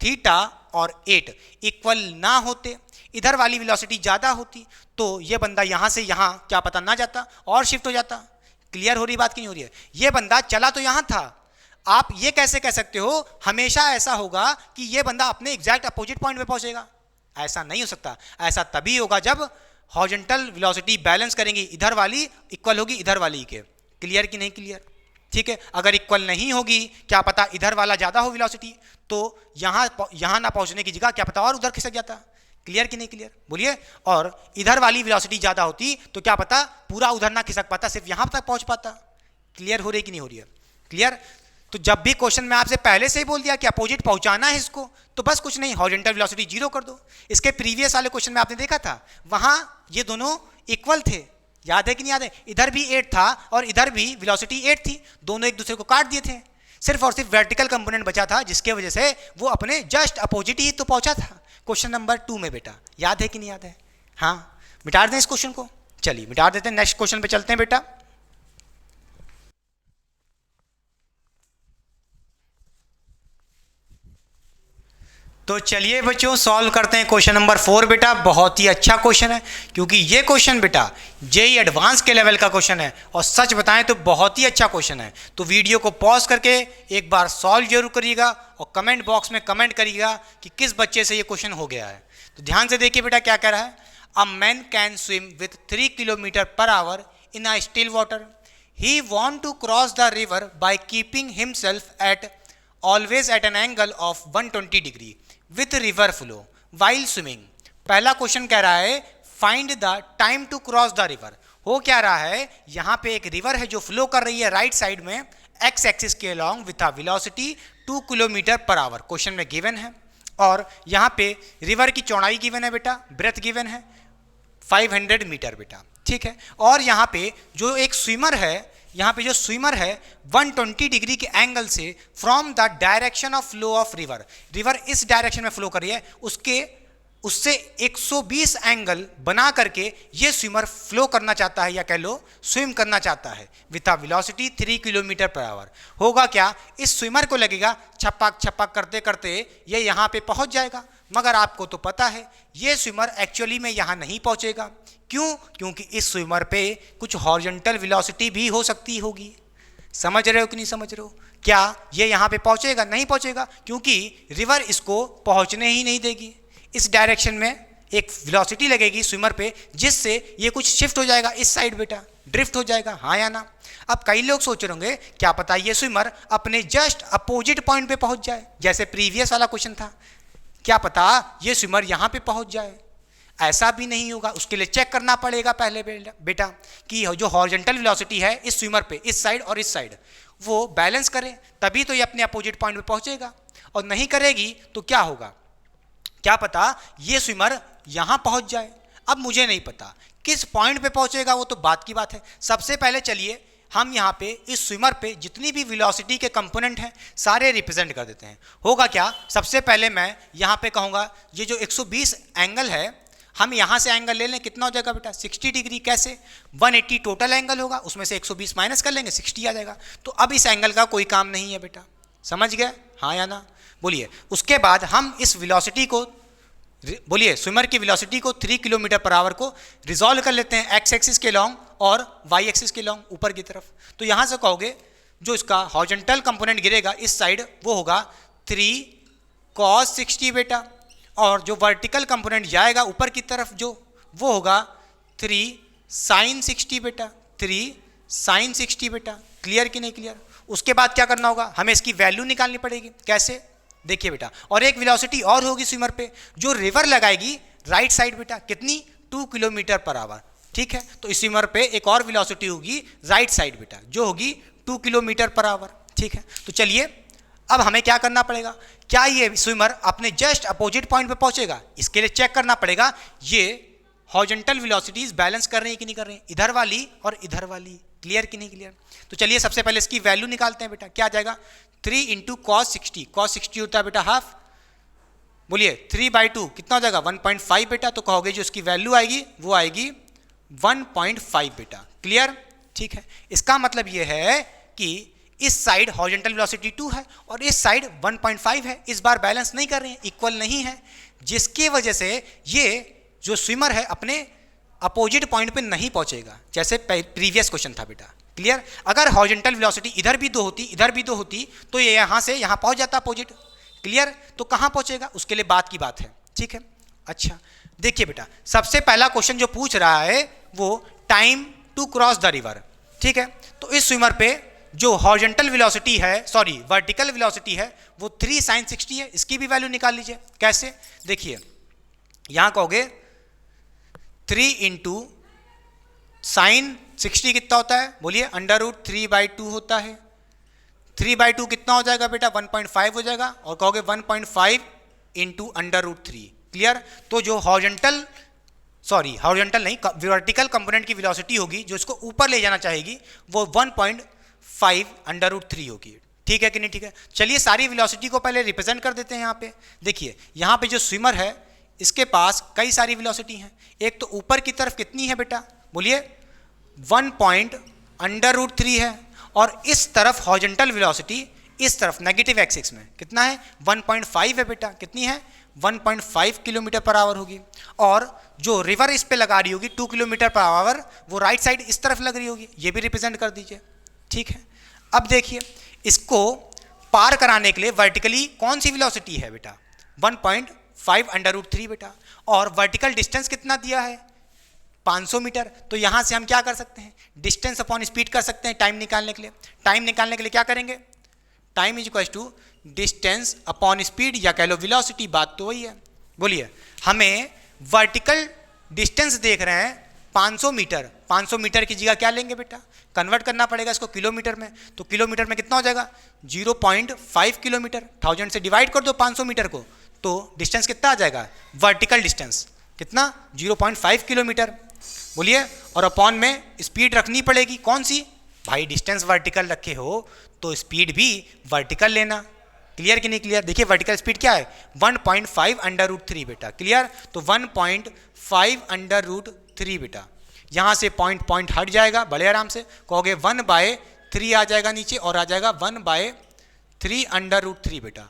थीटा और 8 इक्वल ना होते, इधर वाली वेलोसिटी ज़्यादा होती, तो ये बंदा यहाँ से यहाँ क्या पता ना जाता और शिफ्ट हो जाता। क्लियर हो रही बात कि नहीं हो रही है, ये बंदा चला तो यहाँ था। आप ये कैसे कह सकते हो हमेशा ऐसा होगा कि ये बंदा अपने एग्जैक्ट अपोजिट पॉइंट पे पहुंचेगा, ऐसा नहीं हो सकता। ऐसा तभी होगा जब हॉरिजॉन्टल वेलोसिटी बैलेंस करेंगी, इधर वाली इक्वल होगी इधर वाली के। क्लियर कि नहीं क्लियर, ठीक है। अगर इक्वल नहीं होगी, क्या पता इधर वाला ज़्यादा हो वेलोसिटी, तो यहाँ ना पहुँचने की जगह क्या पता और उधर खिसक जाता। क्लियर कि नहीं क्लियर, बोलिए। और इधर वाली वेलोसिटी ज़्यादा होती तो क्या पता पूरा उधर ना खिसक पाता, सिर्फ यहाँ तक पहुँच पाता। क्लियर हो रही कि नहीं हो रही है, क्लियर। तो जब भी क्वेश्चन में आपसे पहले से ही बोल दिया कि अपोजिट पहुंचाना है इसको, तो बस कुछ नहीं, हॉरिजॉन्टल वेलोसिटी 0 कर दो। इसके प्रीवियस वाले क्वेश्चन में आपने देखा था, वहां ये दोनों इक्वल थे, याद है कि नहीं याद है? इधर भी 8 था और इधर भी वेलोसिटी 8 थी, दोनों एक दूसरे को काट दिए थे, सिर्फ और सिर्फ वर्टिकल कंपोनेंट बचा था, जिसके वजह से वो अपने जस्ट अपोजिट ही तो पहुंचा था क्वेश्चन नंबर 2 में बेटा। याद है कि नहीं याद है? हाँ, मिटा दें इस क्वेश्चन को, चलिए मिटा देते हैं, नेक्स्ट क्वेश्चन पे चलते हैं बेटा। तो चलिए बच्चों सॉल्व करते हैं क्वेश्चन नंबर 4 बेटा। बहुत ही अच्छा क्वेश्चन है, क्योंकि ये क्वेश्चन बेटा जेईई एडवांस के लेवल का क्वेश्चन है, और सच बताएं तो बहुत ही अच्छा क्वेश्चन है। तो वीडियो को पॉज करके एक बार सॉल्व जरूर करिएगा और कमेंट बॉक्स में कमेंट करिएगा कि किस बच्चे से ये क्वेश्चन हो गया है। तो ध्यान से देखिए बेटा क्या कह रहा है। A man can swim with 3 kilometre per hour in a still water. He want to cross the river by keeping himself at always at an angle of 120 degree with river flow while swimming. पहला question कह रहा है find the time to cross the river. हो क्या रहा है, यहाँ पे एक रिवर है जो फ्लो कर रही है राइट साइड में एक्स एक्सिस के along with a velocity 2 kilometre per our, question में गिवन है। और यहाँ पे रिवर की चौड़ाई गिवन है बेटा, ब्रेथ गिवन है 500 मीटर बेटा, ठीक है। और यहाँ पे जो एक स्विमर है, यहाँ पे जो स्विमर है 120 डिग्री के एंगल से from the direction of flow of river, river इस डायरेक्शन में फ्लो कर रही है, उससे 120 एंगल बना करके ये स्विमर फ्लो करना चाहता है, या कह लो स्विम करना चाहता है with a velocity 3 kilometre per our. होगा क्या, इस स्विमर को लगेगा छपाक छपाक करते करते ये यहाँ पे पहुँच जाएगा, मगर आपको तो पता है ये स्विमर एक्चुअली में यहाँ नहीं पहुँचेगा। क्यों? क्योंकि इस स्विमर पे कुछ हॉरिजॉन्टल वेलोसिटी भी हो सकती होगी। समझ रहे हो कि नहीं समझ रहे हो? क्या ये यहाँ पे पहुँचेगा? नहीं पहुँचेगा, क्योंकि रिवर इसको पहुँचने ही नहीं देगी। इस डायरेक्शन में एक वेलोसिटी लगेगी स्विमर पे, जिससे ये कुछ शिफ्ट हो जाएगा इस साइड बेटा, ड्रिफ्ट हो जाएगा, हाँ या ना? अब कई लोग सोच रहे होंगे क्या पता ये स्विमर अपने जस्ट अपोजिट पॉइंट पे पहुँच जाए, जैसे प्रीवियस वाला क्वेश्चन था, क्या पता ये स्विमर यहाँ पे पहुँच जाए। ऐसा भी नहीं होगा, उसके लिए चेक करना पड़ेगा पहले बेटा कि जो हॉरिजॉन्टल वेलोसिटी है इस स्विमर पे, इस साइड और इस साइड, वो बैलेंस करे, तभी तो ये अपने अपोजिट पॉइंट पे पहुंचेगा। और नहीं करेगी तो क्या होगा, क्या पता ये स्विमर यहां पहुंच जाए। अब मुझे नहीं पता किस पॉइंट पे पहुंचेगा, वो तो बात की बात है। सबसे पहले चलिए हम यहाँ पे इस स्विमर पे जितनी भी वेलोसिटी के कंपोनेंट हैं सारे रिप्रेजेंट कर देते हैं। होगा क्या, सबसे पहले मैं यहाँ पे कहूँगा ये जो 120 एंगल है, हम यहाँ से एंगल ले लें, कितना हो जाएगा बेटा 60 डिग्री। कैसे? 180 टोटल एंगल होगा, उसमें से 120 माइनस कर लेंगे, 60 आ जाएगा। तो अब इस एंगल का कोई काम नहीं है बेटा, समझ गए? हाँ या ना बोलिए। उसके बाद हम इस वेलोसिटी को, बोलिए स्विमर की वेलोसिटी को 3 किलोमीटर पर आवर को रिजॉल्व कर लेते हैं एक्स एक्सिस के लॉन्ग और वाई एक्सिस के लॉन्ग ऊपर की तरफ। तो यहाँ से कहोगे जो इसका हॉरिजॉन्टल कंपोनेंट गिरेगा इस साइड वो होगा 3 cos 60 बेटा, और जो वर्टिकल कंपोनेंट जाएगा ऊपर की तरफ जो, वो होगा 3 sin 60 बेटा, 3 sin 60 बेटा। क्लियर कि नहीं क्लियर? उसके बाद क्या करना होगा, हमें इसकी वैल्यू निकालनी पड़ेगी। कैसे? देखिए बेटा, और एक वेलोसिटी और होगी स्विमर पे जो रिवर लगाएगी राइट साइड बेटा, कितनी 2 किलोमीटर पर आवर, ठीक है। तो इस स्विमर पे एक और वेलोसिटी होगी राइट साइड बेटा जो होगी 2 किलोमीटर पर आवर, ठीक है। तो चलिए अब हमें क्या करना पड़ेगा, क्या ये स्विमर अपने जस्ट अपोजिट पॉइंट पे पहुंचेगा? इसके लिए चेक करना पड़ेगा ये हॉरिजॉन्टल वेलोसिटीज बैलेंस कर रही है कि नहीं कर रही है, इधर वाली और इधर वाली। क्लियर कि नहीं क्लियर? तो चलिए सबसे पहले इसकी वैल्यू निकालते हैं बेटा। क्या आ जाएगा, 3 इंटू cos 60, cos 60 होता है बेटा हाफ, बोलिए 3/2 कितना हो जाएगा 1.5 बेटा। तो कहोगे जो इसकी वैल्यू आएगी वो आएगी 1.5 बेटा। क्लियर? ठीक है। इसका मतलब ये है कि इस साइड हॉरिजॉन्टल वेलोसिटी 2 है और इस साइड 1.5 है, इस बार बैलेंस नहीं कर रहे हैं, इक्वल नहीं है, जिसकी वजह से ये जो स्विमर है अपने अपोजिट पॉइंट पे नहीं पहुंचेगा, जैसे प्रीवियस क्वेश्चन था बेटा। क्लियर? अगर हॉरिजॉन्टल वेलोसिटी इधर भी 2 होती, इधर भी 2 होती, तो ये यहाँ से यहाँ पहुँच जाता अपोजिट। क्लियर? तो कहाँ पहुँचेगा उसके लिए बात की बात है, ठीक है। अच्छा देखिए बेटा, सबसे पहला क्वेश्चन जो पूछ रहा है वो time to cross the river, ठीक है। तो इस स्विमर पे जो हॉरिजॉन्टल वेलोसिटी है, सॉरी वर्टिकल वेलोसिटी है, वो 3 sin 60 है। इसकी भी वैल्यू निकाल लीजिए। कैसे? देखिए यहाँ कहोगे 3 इंटू साइन 60 कितना होता है, बोलिए √3/2 होता है। 3/2 कितना हो जाएगा बेटा, 1.5 हो जाएगा, और कहोगे 1.5 इंटू √3। क्लियर। तो जो हॉरिजॉन्टल नहीं, वर्टिकल कंपोनेंट की वेलोसिटी होगी जो इसको ऊपर ले जाना चाहेगी, वो 1.5 √3 होगी। ठीक है कि नहीं? ठीक है। चलिए सारी वेलोसिटी को पहले रिप्रेजेंट कर देते हैं। यहाँ पे देखिए, यहाँ पे जो स्विमर है इसके पास कई सारी वेलोसिटी हैं। एक तो ऊपर की तरफ कितनी है बेटा, बोलिए, 1.√3 है, और इस तरफ हॉरिजॉन्टल वेलोसिटी इस तरफ नेगेटिव एक्सिस में कितना है, 1.5 है बेटा। कितनी है, 1.5 किलोमीटर पर आवर होगी। और जो रिवर इस पे लगा रही होगी 2 किलोमीटर पर आवर, वो राइट साइड इस तरफ लग रही होगी, ये भी रिप्रेजेंट कर दीजिए। ठीक है। अब देखिए, इसको पार कराने के लिए वर्टिकली कौन सी वेलोसिटी है बेटा, 1.5 √3 बेटा, और वर्टिकल डिस्टेंस कितना दिया है, 500 मीटर। तो यहां से हम क्या कर सकते हैं, डिस्टेंस अपॉन स्पीड कर सकते हैं टाइम निकालने के लिए। टाइम निकालने के लिए क्या करेंगे, time is equal to distance upon speed, या कह लो वेलोसिटी, बात तो वही है। बोलिए, हमें वर्टिकल डिस्टेंस देख रहे हैं 500 मीटर, 500 मीटर की जगह क्या लेंगे बेटा, कन्वर्ट करना पड़ेगा इसको किलोमीटर में। तो किलोमीटर में कितना हो जाएगा, 0.5 किलोमीटर। 1000 से डिवाइड कर दो 500 मीटर को, तो डिस्टेंस कितना आ जाएगा, वर्टिकल डिस्टेंस कितना, 0.5 किलोमीटर। बोलिए, और अपॉन में स्पीड रखनी पड़ेगी, कौन सी भाई, डिस्टेंस वर्टिकल रखे हो तो स्पीड भी वर्टिकल लेना। क्लियर कि नहीं क्लियर? देखिए वर्टिकल स्पीड क्या है, 1.5 √3 बेटा। क्लियर। तो 1.5 √3 बेटा, यहाँ से पॉइंट हट जाएगा बड़े आराम से, कहोगे 1/3 आ जाएगा नीचे, और आ जाएगा 1/3 √3 बेटा।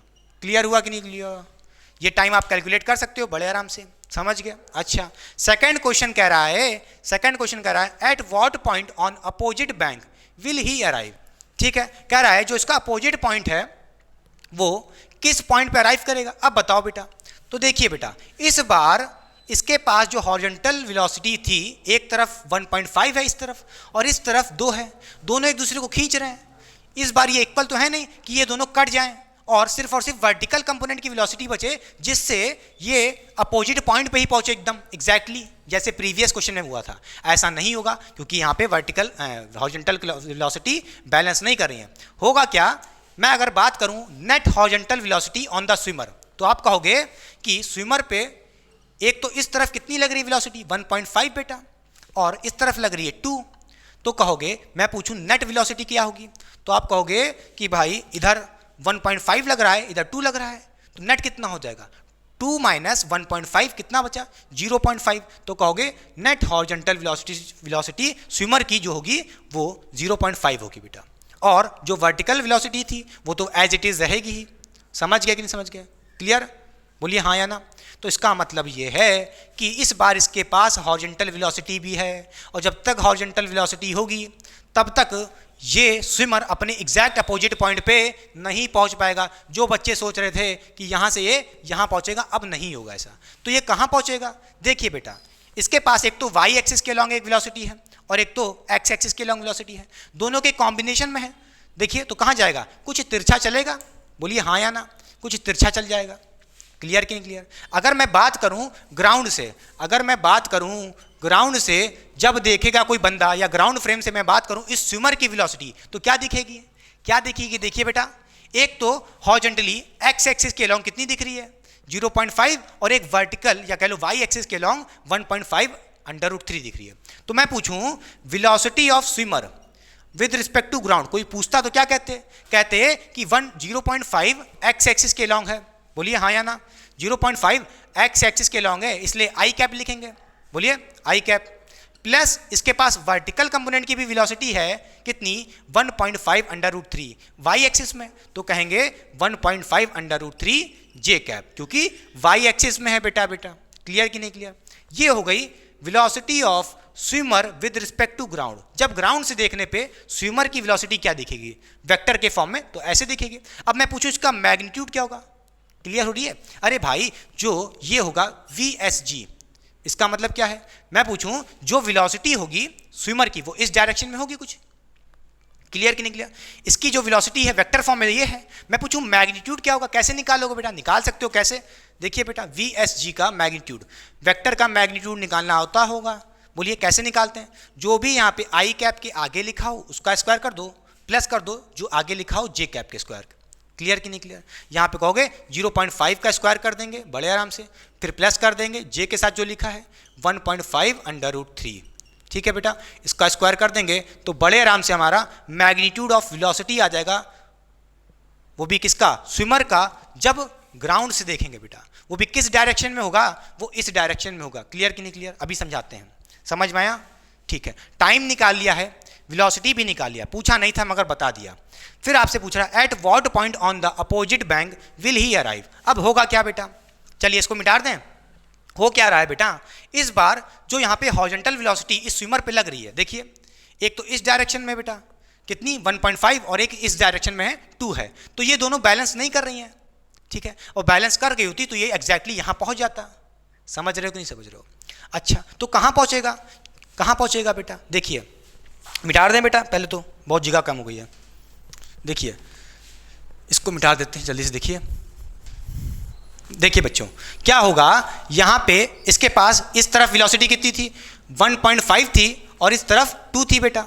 क्लियर हुआ कि नहीं क्लियर? ये टाइम आप कैलकुलेट कर सकते हो बड़े आराम से, समझ गया। अच्छा, सेकंड क्वेश्चन कह रहा है, at what point on opposite bank will he arrive. ठीक है, कह रहा है जो इसका अपोजिट पॉइंट है वो किस पॉइंट पे अराइव करेगा। अब बताओ बेटा। तो देखिए बेटा, इस बार इसके पास जो हॉरिजॉन्टल वेलोसिटी थी, एक तरफ 1.5 है इस तरफ, और इस तरफ 2 है, दोनों एक दूसरे को खींच रहे हैं। इस बार ये इक्वल तो है नहीं कि ये दोनों कट जाएं और सिर्फ वर्टिकल कंपोनेंट की वेलोसिटी बचे, जिससे ये अपोजिट पॉइंट पे ही पहुंचे एकदम एग्जैक्टली जैसे प्रीवियस क्वेश्चन में हुआ था। ऐसा नहीं होगा क्योंकि यहाँ पे वर्टिकल हॉरिजॉन्टल वेलोसिटी बैलेंस नहीं कर रही है। होगा क्या, मैं अगर बात करूँ net horizontal velocity on the swimmer, तो आप कहोगे कि स्विमर पे एक तो इस तरफ कितनी लग रही है वेलोसिटी, 1.5 बेटा, और इस तरफ लग रही है 2। तो कहोगे, मैं पूछूं नेट वेलोसिटी क्या होगी, तो आप कहोगे कि भाई इधर 1.5 लग रहा है, इधर 2 लग रहा है, तो नेट कितना हो जाएगा, 2 - 1.5 कितना बचा, 0.5। तो कहोगे नेट हॉरिजॉन्टल वेलोसिटी स्विमर की जो होगी वो 0.5 होगी बेटा, और जो वर्टिकल वेलोसिटी थी वो तो एज इट इज रहेगी ही। समझ गया कि नहीं समझ गया? क्लियर? बोलिए हाँ या ना। तो इसका मतलब ये है कि इस बार इसके पास हॉरिजॉन्टल वेलोसिटी भी है, और जब तक हॉरिजॉन्टल वेलोसिटी होगी तब तक ये स्विमर अपने एग्जैक्ट अपोजिट पॉइंट पे नहीं पहुंच पाएगा। जो बच्चे सोच रहे थे कि यहाँ से ये यहाँ पहुंचेगा, अब नहीं होगा ऐसा। तो ये कहाँ पहुंचेगा, देखिए बेटा, इसके पास एक तो वाई एक्सिस के लॉन्ग एक वेलोसिटी है और एक तो एक्स एक्सिस के लॉन्ग वेलोसिटी है, दोनों के कॉम्बिनेशन में है। देखिए तो कहाँ जाएगा, कुछ तिरछा चलेगा, बोलिए हाँ या ना, कुछ तिरछा चल जाएगा। क्लियर कि नहीं क्लियर? अगर मैं बात करूं ग्राउंड से, जब देखेगा कोई बंदा, या ग्राउंड फ्रेम से मैं बात करूं इस स्विमर की वेलोसिटी, तो क्या दिखेगी, देखिए बेटा, एक तो हॉरिजॉन्टली एक्स एक्सिस के लॉन्ग कितनी दिख रही है, 0.5, और एक वर्टिकल या कह लो वाई एक्सिस के लॉन्ग 1.5 √3 दिख रही है। तो मैं पूछूं velocity of swimmer with respect to ground, कोई पूछता तो क्या कहते कि 0.5 एक्स एक्सिस के लॉन्ग है, बोलिए हाँ या ना, 0.5 एक्स एक्सिस के लॉन्ग है, इसलिए आई कैप लिखेंगे, बोलिए आई कैप, प्लस इसके पास वर्टिकल कंपोनेंट की भी वेलोसिटी है कितनी, 1.5 √3 वाई एक्सिस में, तो कहेंगे 1.5 √3 जे कैप, क्योंकि वाई एक्सिस में है बेटा। क्लियर कि नहीं क्लियर? ये हो गई velocity of swimmer with respect to ground. जब ग्राउंड से देखने पे स्विमर की वेलोसिटी क्या दिखेगी, वेक्टर के फॉर्म में, तो ऐसे दिखेगी। अब मैं पूछूं इसका मैग्नीट्यूड क्या होगा, क्लियर हो रही है? अरे भाई जो ये होगा VSG, इसका मतलब क्या है, मैं पूछूं जो वेलोसिटी होगी स्विमर की वो इस डायरेक्शन में होगी कुछ। क्लियर कि नहीं क्लियर? इसकी जो वेलोसिटी है वेक्टर फॉर्म में ये है। मैं पूछूं मैग्नीट्यूड क्या होगा, कैसे निकालोगे बेटा, निकाल सकते हो कैसे, देखिए बेटा, VSG का मैग्नीट्यूड, वेक्टर का मैग्नीट्यूड निकालना होता होगा, बोलिए कैसे निकालते हैं, जो भी यहाँ पे आई कैप के आगे लिखा हो उसका स्क्वायर कर दो, प्लस कर दो जो आगे लिखा हो जे कैप के स्क्वायर। क्लियर कि नहीं क्लियर? यहाँ पे कहोगे 0.5 का स्क्वायर कर देंगे बड़े आराम से, फिर प्लस कर देंगे जे के साथ जो लिखा है 1.5/√3। ठीक है बेटा, इसका स्क्वायर कर देंगे तो बड़े आराम से हमारा मैग्नीट्यूड ऑफ वेलोसिटी आ जाएगा, वो भी किसका? स्विमर का, जब ग्राउंड से देखेंगे बेटा। वो भी किस डायरेक्शन में होगा? वो इस डायरेक्शन में होगा। क्लियर कि नहीं क्लियर? अभी समझाते हैं, समझ में आया? ठीक है, टाइम निकाल लिया है, वेलोसिटी भी निकाल लिया, पूछा नहीं था मगर बता दिया। फिर आपसे पूछ रहा है at what point on the opposite bank will he arrive. अब होगा क्या बेटा? चलिए इसको मिटा दें। हो क्या रहा है बेटा? इस बार जो यहाँ पे हॉरिजॉन्टल वेलोसिटी इस स्विमर पे लग रही है, देखिए एक तो इस डायरेक्शन में बेटा कितनी 1.5 और एक इस डायरेक्शन में है 2 है, तो ये दोनों बैलेंस नहीं कर रही हैं। ठीक है, और बैलेंस कर गई होती तो ये एग्जैक्टली यहाँ पहुँच जाता। समझ रहे हो कि नहीं समझ रहे हो? अच्छा, तो कहाँ पहुँचेगा? कहाँ पहुँचेगा बेटा? देखिए मिटा दें बेटा, पहले तो बहुत जगह कम हो गई है। देखिए इसको मिटा देते हैं जल्दी से। देखिए बच्चों क्या होगा, यहाँ पे इसके पास इस तरफ वेलोसिटी कितनी थी? 1.5 थी और इस तरफ 2 थी बेटा।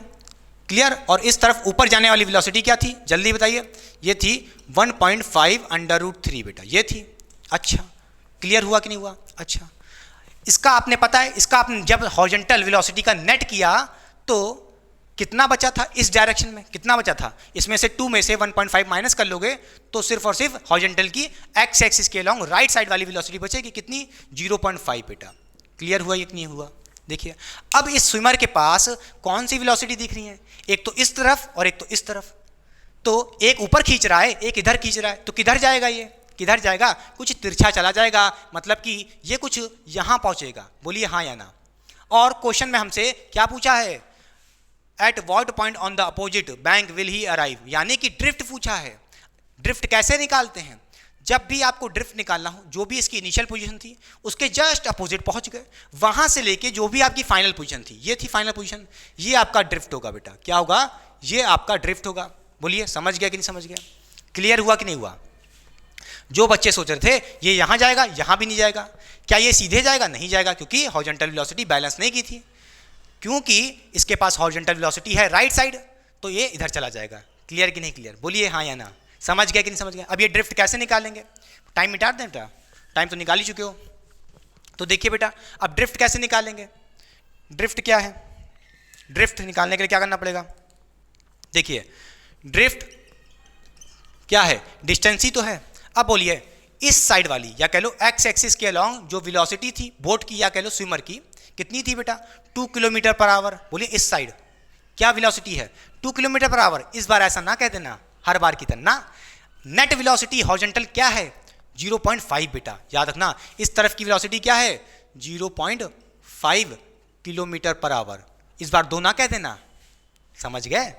क्लियर? और इस तरफ ऊपर जाने वाली वेलोसिटी क्या थी? जल्दी बताइए। ये थी 1.5/√3 बेटा, ये थी। अच्छा, क्लियर हुआ कि नहीं हुआ? अच्छा, इसका आपने पता है, इसका आपने जब हॉरिजॉन्टल वेलोसिटी का नेट किया तो कितना बचा था? इस डायरेक्शन में कितना बचा था? इसमें से 2 में से 1.5 माइनस कर लोगे तो सिर्फ और सिर्फ हॉरिजॉन्टल की एक्स एक्सिस के अलॉन्ग राइट साइड वाली वेलोसिटी बचेगी। कितनी? 0.5 बेटा। क्लियर हुआ ये कि नहीं हुआ? देखिए अब इस स्विमर के पास कौन सी वेलोसिटी दिख रही है? एक तो इस तरफ और एक तो इस तरफ। तो एक ऊपर खींच रहा है, एक इधर खींच रहा है, तो किधर जाएगा? ये किधर जाएगा? कुछ तिरछा चला जाएगा, मतलब कि ये कुछ यहाँ पहुँचेगा। बोलिए हाँ या ना? और क्वेश्चन में हमसे क्या पूछा है? At what point on the opposite bank will he arrive, यानी कि ड्रिफ्ट पूछा है। ड्रिफ्ट कैसे निकालते हैं? जब भी आपको ड्रिफ्ट निकालना हो, जो भी इसकी इनिशियल पोजीशन थी उसके जस्ट अपोजिट पहुंच गए, वहां से लेके जो भी आपकी फाइनल पोजीशन थी, ये थी फाइनल पोजीशन, ये आपका ड्रिफ्ट होगा बेटा। क्या होगा? ये आपका ड्रिफ्ट होगा। बोलिए समझ गया कि नहीं समझ गया? क्लियर हुआ कि नहीं हुआ? जो बच्चे सोच रहे थे ये यहां जाएगा, यहां भी नहीं जाएगा, क्या ये सीधे जाएगा? नहीं जाएगा, क्योंकि हॉरिजॉन्टल वेलोसिटी बैलेंस नहीं की थी। क्योंकि इसके पास हॉरिजॉन्टल वेलोसिटी है राइट साइड, तो ये इधर चला जाएगा। क्लियर कि नहीं क्लियर? बोलिए हाँ या ना? समझ गया कि नहीं समझ गया? अब ये ड्रिफ्ट कैसे निकालेंगे? टाइम मिटा दें बेटा, टाइम तो निकाल ही चुके हो। तो देखिए बेटा अब ड्रिफ्ट कैसे निकालेंगे? ड्रिफ्ट क्या है? ड्रिफ्ट निकालने के लिए क्या करना पड़ेगा? देखिए ड्रिफ्ट क्या है? डिस्टेंस ही तो है। अब बोलिए इस साइड वाली या कह लो एक्स एक्सिस के अलॉन्ग जो वेलोसिटी थी बोट की या कह लो स्विमर की, कितनी थी बेटा? 2 किलोमीटर पर आवर। बोलिए इस साइड क्या वेलोसिटी है? 2 किलोमीटर पर आवर। इस बार ऐसा ना कह देना हर बार की तरह ना। नेट वेलोसिटी हॉरिजॉन्टल क्या है? 0.5 बेटा, याद रखना। इस तरफ की वेलोसिटी क्या है? 0.5 किलोमीटर पर आवर। इस बार 2 ना कह देना, समझ गए?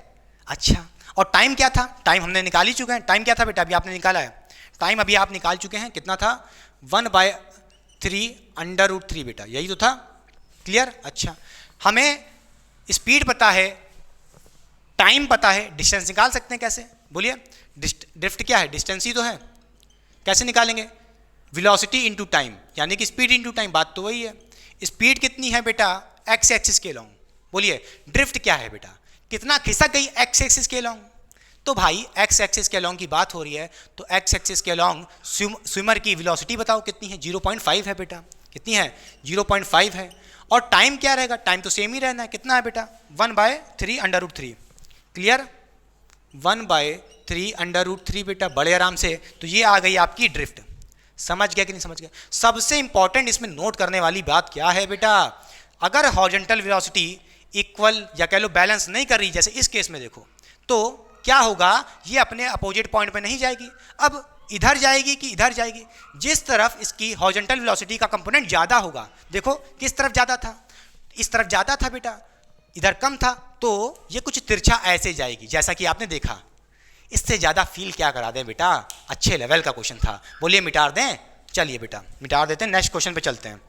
अच्छा, और टाइम क्या था? टाइम हमने निकाल ही चुके हैं। टाइम क्या था बेटा? अभी आपने निकाला है टाइम, अभी आप निकाल चुके हैं। कितना था? 1/3/√3 बेटा, यही तो था। क्लियर? अच्छा, हमें स्पीड पता है, टाइम पता है, डिस्टेंस निकाल सकते हैं कैसे? बोलिए ड्रिफ्ट क्या है? डिस्टेंस ही तो है। कैसे निकालेंगे? वेलोसिटी इनटू टाइम, यानी कि स्पीड इनटू टाइम। बात तो वही है। स्पीड कितनी है बेटा? एक्स एक्सिस के लॉन्ग। बोलिए ड्रिफ्ट क्या है बेटा? कितना खिसक गई एक्स एक्सिस के लॉन्ग। तो भाई एक्स एक्सिस के लॉन्ग की बात हो रही है, तो एक्स एक्सिस के लॉन्ग स्विमर की वेलोसिटी बताओ कितनी है? 0.5 है बेटा। कितनी है? 0.5 है। और टाइम क्या रहेगा? टाइम तो सेम ही रहना है। कितना है बेटा? 1/3/√3। क्लियर? 1/3/√3 बेटा, बड़े आराम से। तो ये आ गई आपकी ड्रिफ्ट। समझ गया कि नहीं समझ गया? सबसे इंपॉर्टेंट इसमें नोट करने वाली बात क्या है बेटा? अगर हॉरिजॉन्टल वेलोसिटी इक्वल या कह लो बैलेंस नहीं कर रही, जैसे इस केस में देखो, तो क्या होगा? ये अपने अपोजिट पॉइंट पे नहीं जाएगी। अब इधर जाएगी कि इधर जाएगी? जिस तरफ इसकी हॉरिजॉन्टल वेलोसिटी का कंपोनेंट ज़्यादा होगा, देखो किस तरफ ज़्यादा था? इस तरफ ज़्यादा था बेटा, इधर कम था, तो ये कुछ तिरछा ऐसे जाएगी, जैसा कि आपने देखा। इससे ज़्यादा फील क्या करा दें बेटा? अच्छे लेवल का क्वेश्चन था। बोलिए मिटा दें? चलिए बेटा मिटा देते हैं, नेक्स्ट क्वेश्चन पे चलते हैं।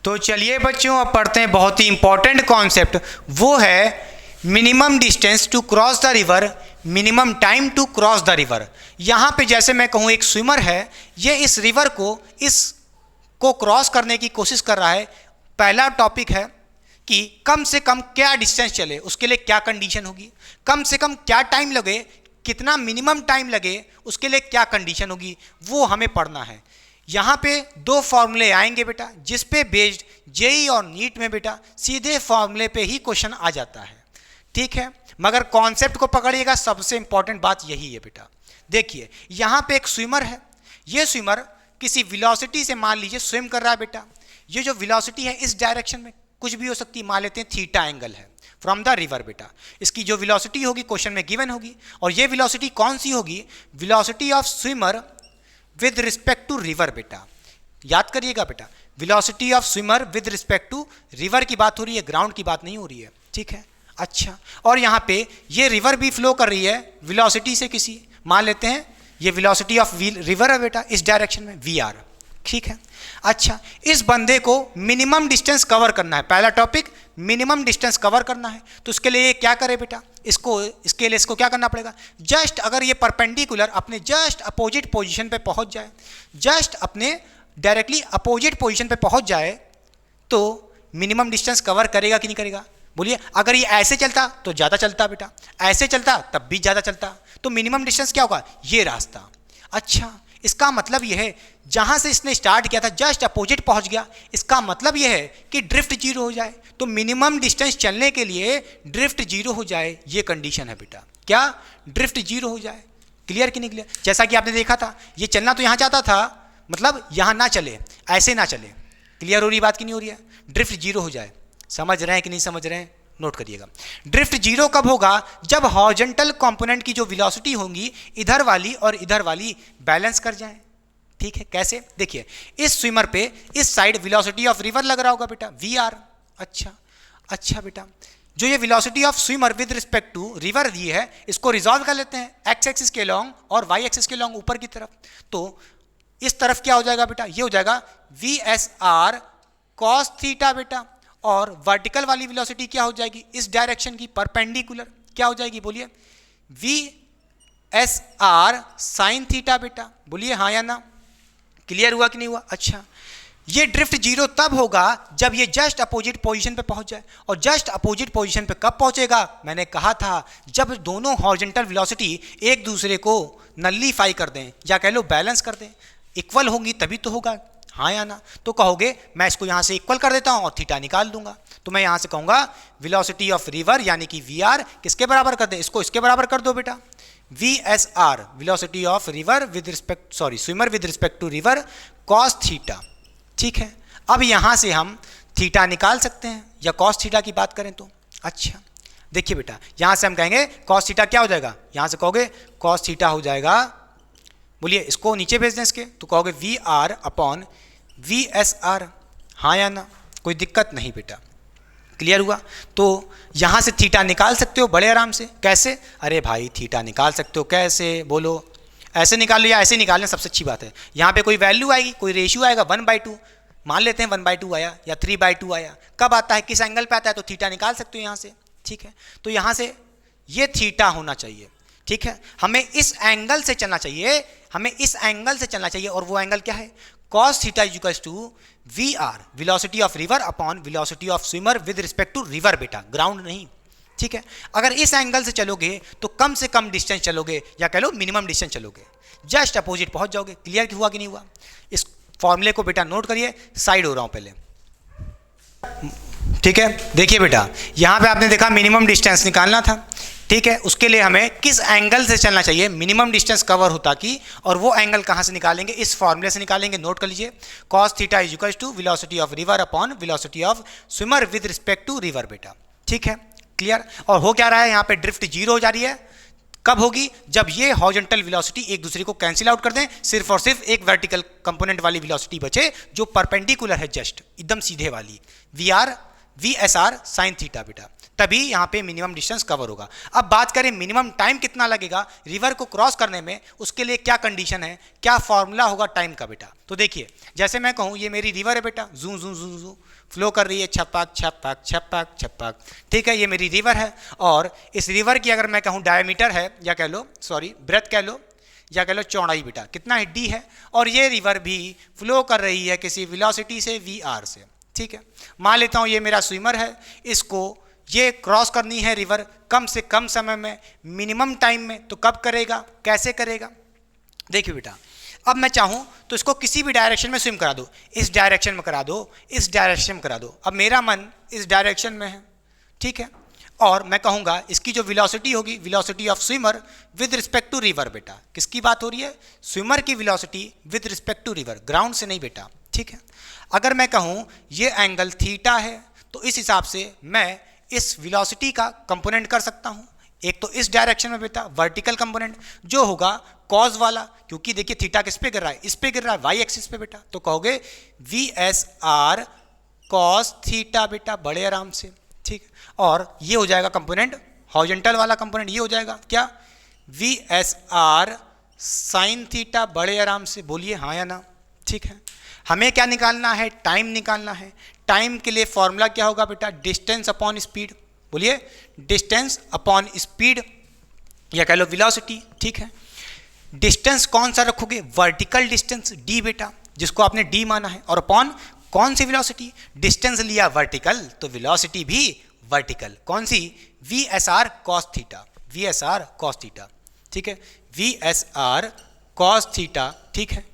तो चलिए बच्चों अब पढ़ते हैं बहुत ही इंपॉर्टेंट कॉन्सेप्ट, वो है minimum distance to cross the river, minimum time to cross the river. यहाँ पे जैसे मैं कहूँ एक स्विमर है, ये इस रिवर को इस को क्रॉस करने की कोशिश कर रहा है, पहला टॉपिक है कि कम से कम क्या डिस्टेंस चले, उसके लिए क्या कंडीशन होगी, कम से कम क्या टाइम लगे, कितना मिनिमम टाइम लगे, उसके लिए क्या कंडीशन होगी, वो हमें पढ़ना है। यहाँ पे दो फॉर्मूले आएंगे बेटा, जिस पे बेस्ड जेई और नीट में बेटा सीधे फॉर्मूले पे ही क्वेश्चन आ जाता है, ठीक है। मगर कॉन्सेप्ट को पकड़िएगा, सबसे इंपॉर्टेंट बात यही है बेटा। देखिए यहाँ पे एक स्विमर है, ये स्विमर किसी वेलोसिटी से मान लीजिए स्विम कर रहा है बेटा। ये जो वेलोसिटी है इस डायरेक्शन में कुछ भी हो सकती है, मान लेते हैं थीटा एंगल है फ्रॉम द रिवर बेटा। इसकी जो वेलोसिटी होगी क्वेश्चन में गिवन होगी, और ये वेलोसिटी कौन सी होगी, velocity of swimmer with respect to river बेटा। याद करिएगा बेटा, velocity of swimmer with respect to river की बात हो रही है, ग्राउंड की बात नहीं हो रही है, ठीक है। अच्छा, और यहाँ पे ये रिवर भी फ्लो कर रही है वेलोसिटी से किसी, मान लेते हैं ये वेलोसिटी ऑफ रिवर है बेटा इस डायरेक्शन में वी आर, ठीक है। अच्छा, इस बंदे को मिनिमम डिस्टेंस कवर करना है, पहला टॉपिक मिनिमम डिस्टेंस कवर करना है। तो उसके लिए क्या करे बेटा, इसके लिए इसको क्या करना पड़ेगा, जस्ट अगर ये परपेंडिकुलर अपने जस्ट अपोजिट पोजीशन पे पहुंच जाए, जस्ट अपने डायरेक्टली अपोजिट पोजीशन पे पहुंच जाए, तो मिनिमम डिस्टेंस कवर करेगा कि नहीं करेगा, बोलिए। अगर ये ऐसे चलता तो ज़्यादा चलता बेटा, ऐसे चलता तब भी ज़्यादा चलता, तो मिनिमम डिस्टेंस क्या होगा, ये रास्ता। अच्छा, इसका मतलब यह है जहां से इसने स्टार्ट किया था जस्ट अपोजिट पहुंच गया, इसका मतलब यह है कि ड्रिफ्ट जीरो हो जाए। तो मिनिमम डिस्टेंस चलने के लिए ड्रिफ्ट जीरो हो जाए, ये कंडीशन है बेटा। क्या, ड्रिफ्ट जीरो हो जाए। क्लियर कि नहीं क्लियर? जैसा कि आपने देखा था, ये चलना तो यहां चाहता था, मतलब यहां ना चले, ऐसे ना चले। क्लियर हो रही बात कि नहीं हो रही है? ड्रिफ्ट जीरो हो जाए। समझ रहे हैं कि नहीं समझ रहे हैं, नोट करिएगा। ड्रिफ्ट जीरो कब होगा, जब हॉरिजॉन्टल कंपोनेंट की जो वेलोसिटी होंगी इधर वाली और इधर वाली बैलेंस कर जाएं, ठीक है। कैसे, देखिए इस स्विमर पे इस साइड वेलोसिटी ऑफ रिवर लग रहा होगा बेटा वी आर। अच्छा बेटा, जो ये velocity of swimmer with respect to river दी है, इसको रिजॉल्व कर लेते हैं एक्स एक्सिस के लॉन्ग और वाई एक्सिस के लॉन्ग ऊपर की तरफ। तो इस तरफ क्या हो जाएगा बेटा, ये हो जाएगा V S R cos theta बेटा, और वर्टिकल वाली वेलोसिटी क्या हो जाएगी, इस डायरेक्शन की परपेंडिकुलर क्या हो जाएगी, बोलिए V S R sine theta बेटा। बोलिए हाँ या ना, क्लियर हुआ कि नहीं हुआ? अच्छा, ये ड्रिफ्ट जीरो तब होगा जब ये जस्ट अपोजिट पोजीशन पे पहुंच जाए। और जस्ट अपोजिट पोजीशन पे कब पहुंचेगा, मैंने कहा था जब दोनों हॉरिजॉन्टल वेलोसिटी एक दूसरे को नल्लीफाई कर दें, या कह लो बैलेंस कर दें, इक्वल होंगी तभी तो होगा, हाँ या ना? तो कहोगे मैं इसको यहाँ से इक्वल कर देता हूँ और थीटा निकाल दूंगा, तो मैं यहाँ से कहूँगा वेलोसिटी ऑफ रिवर यानी कि वी आर किसके बराबर कर दे, इसको इसके बराबर कर दो बेटा, v S r velocity of river with respect swimmer with respect to river cos theta, ठीक है। अब यहाँ से हम थीटा निकाल सकते हैं, या कॉस थीटा की बात करें तो। अच्छा देखिए बेटा, यहाँ से हम कहेंगे कॉस थीटा क्या हो जाएगा, यहाँ से कहोगे कॉस थीटा हो जाएगा, बोलिए इसको नीचे भेज दें इसके, तो कहोगे v r upon v S r, हाँ या ना? कोई दिक्कत नहीं बेटा, क्लियर हुआ? तो यहाँ से थीटा निकाल सकते हो बड़े आराम से। कैसे? अरे भाई थीटा निकाल सकते हो कैसे, बोलो ऐसे निकाल लो या ऐसे निकाल लें, सबसे अच्छी बात है। यहाँ पे कोई वैल्यू आएगी, कोई रेशियो आएगा 1/2, मान लेते हैं 1/2 आया या 3/2 आया, कब आता है, किस एंगल पे आता है, तो थीटा निकाल सकते हो यहाँ से, ठीक है। तो यहाँ से ये थीटा होना चाहिए, ठीक है। हमें इस एंगल से चलना चाहिए, हमें इस एंगल से चलना चाहिए, और वो एंगल क्या है, cos theta is equals to v r velocity of river upon velocity of swimmer with respect to river बेटा, ग्राउंड नहीं, ठीक है। अगर इस एंगल से चलोगे तो कम से कम डिस्टेंस चलोगे, या कह लो मिनिमम डिस्टेंस चलोगे, जस्ट अपोजिट पहुंच जाओगे। क्लियर हुआ कि नहीं हुआ? इस फॉर्मूले को बेटा नोट करिए, साइड हो रहा हूं पहले, ठीक है। देखिए बेटा, यहां पे आपने देखा मिनिमम डिस्टेंस निकालना था, ठीक है। उसके लिए हमें किस एंगल से चलना चाहिए, मिनिमम डिस्टेंस कवर होता कि, और वो एंगल कहाँ से निकालेंगे, इस फॉर्मूले से निकालेंगे। नोट कर लीजिए, cos theta is equal to velocity of river upon velocity of swimmer with respect to river बेटा, ठीक है। क्लियर? और हो क्या रहा है, यहाँ पे ड्रिफ्ट जीरो हो जा रही है, कब होगी, जब ये हॉरिजॉन्टल वेलोसिटी एक दूसरे को कैंसिल आउट कर दें, सिर्फ और सिर्फ एक वर्टिकल कंपोनेंट वाली वेलोसिटी बचे जो परपेंडिकुलर है, जस्ट एकदम सीधे वाली, V S R sine theta बेटा, तभी यहाँ पे मिनिमम डिस्टेंस कवर होगा। अब बात करें मिनिमम टाइम कितना लगेगा रिवर को क्रॉस करने में, उसके लिए क्या कंडीशन है, क्या फॉर्मूला होगा टाइम का बेटा। तो देखिए, जैसे मैं कहूँ ये मेरी रिवर है बेटा, जू जू जू जू फ्लो कर रही है, छपाक छपाक छपाक छपाक, ठीक है, ये मेरी रिवर है। और इस रिवर की अगर मैं कहूँ डायमीटर है, या कह लो सॉरी ब्रेथ कह लो, या कह लो चौड़ाई बेटा, कितना है d है, और ये रिवर भी फ्लो कर रही है किसी वेलोसिटी से vr से, ठीक है। मान लेता हूँ ये मेरा स्विमर है, इसको ये क्रॉस करनी है रिवर कम से कम समय में, मिनिमम टाइम में, तो कब करेगा, कैसे करेगा। देखिए बेटा, अब मैं चाहूँ तो इसको किसी भी डायरेक्शन में स्विम करा दो, इस डायरेक्शन में करा दो, इस डायरेक्शन में करा दो। अब मेरा मन इस डायरेक्शन में है, ठीक है, और मैं कहूँगा इसकी जो वेलोसिटी होगी, velocity of swimmer with respect to river. बेटा किसकी बात हो रही है, स्विमर की velocity with respect to river, ground से नहीं बेटा, ठीक है। अगर मैं कहूँ ये एंगल थीटा है, तो इस हिसाब से मैं इस वेलोसिटी का कंपोनेंट कर सकता हूँ। एक तो इस डायरेक्शन में बेटा वर्टिकल कंपोनेंट जो होगा कॉज वाला, क्योंकि देखिए थीटा किस पे गिर रहा है, इस पे गिर रहा है, वाई एक्सिस पे बेटा, तो कहोगे V S R cos theta बेटा, बड़े आराम से, ठीक है। और ये हो जाएगा कंपोनेंट, हॉरिजॉन्टल वाला कंपोनेंट ये हो जाएगा क्या, V S R sine theta, बड़े आराम से, बोलिए हाँ या ना, ठीक है। हमें क्या निकालना है, टाइम निकालना है। टाइम के लिए फॉर्मूला क्या होगा बेटा, डिस्टेंस अपॉन स्पीड, बोलिए डिस्टेंस अपॉन स्पीड या कह लो वेलोसिटी, ठीक है। डिस्टेंस कौन सा रखोगे, वर्टिकल डिस्टेंस d बेटा, जिसको आपने d माना है, और अपॉन कौन सी वेलोसिटी, डिस्टेंस लिया वर्टिकल तो वेलोसिटी भी वर्टिकल, कौन सी, V S R cos theta, V S R cos theta, ठीक है, V S R cos theta, ठीक है।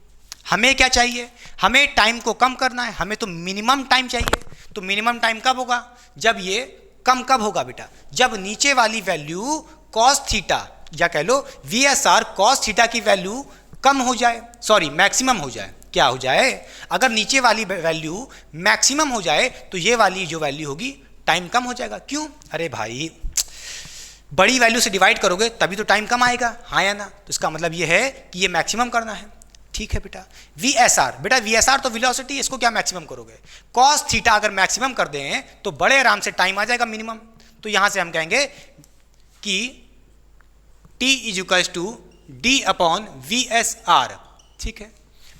हमें क्या चाहिए, हमें टाइम को कम करना है, हमें तो मिनिमम टाइम चाहिए। तो मिनिमम टाइम कब होगा, जब ये कम कब होगा बेटा, जब नीचे वाली वैल्यू कॉस थीटा या कह लो V S R cos theta की वैल्यू कम हो जाए, सॉरी मैक्सिमम हो जाए। क्या हो जाए, अगर नीचे वाली वैल्यू मैक्सिमम हो जाए तो ये वाली जो वैल्यू होगी टाइम कम हो जाएगा। क्यों, अरे भाई बड़ी वैल्यू से डिवाइड करोगे तभी तो टाइम कम आएगा, हाँ या ना, तो इसका मतलब ये है कि ये मैक्सिमम करना है, ठीक है बेटा। वी एस आर बेटा, वी एस आर तो वेलोसिटी, इसको क्या मैक्सिमम करोगे, कॉस थीटा अगर मैक्सिमम कर दें तो बड़े आराम से टाइम आ जाएगा मिनिमम। तो यहां से हम कहेंगे कि T is equals to d upon v S r, ठीक है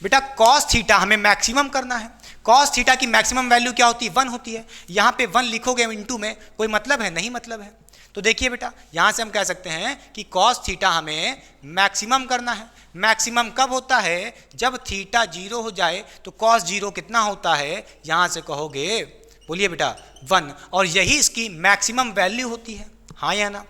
बेटा। कॉस थीटा हमें मैक्सिमम करना है, कॉस थीटा की मैक्सिमम वैल्यू क्या होती है, 1 होती है। यहां पे 1 लिखोगे इनटू में, कोई मतलब है, नहीं मतलब है। तो देखिए बेटा, यहां से हम कह सकते हैं कि कॉस थीटा हमें मैक्सिमम करना है। मैक्सिमम कब होता है, जब थीटा 0 हो जाए। तो कॉस 0 कितना होता है, यहां से कहोगे, बोलिए बेटा 1, और यही इसकी मैक्सिमम वैल्यू होती है, हाँ या ना।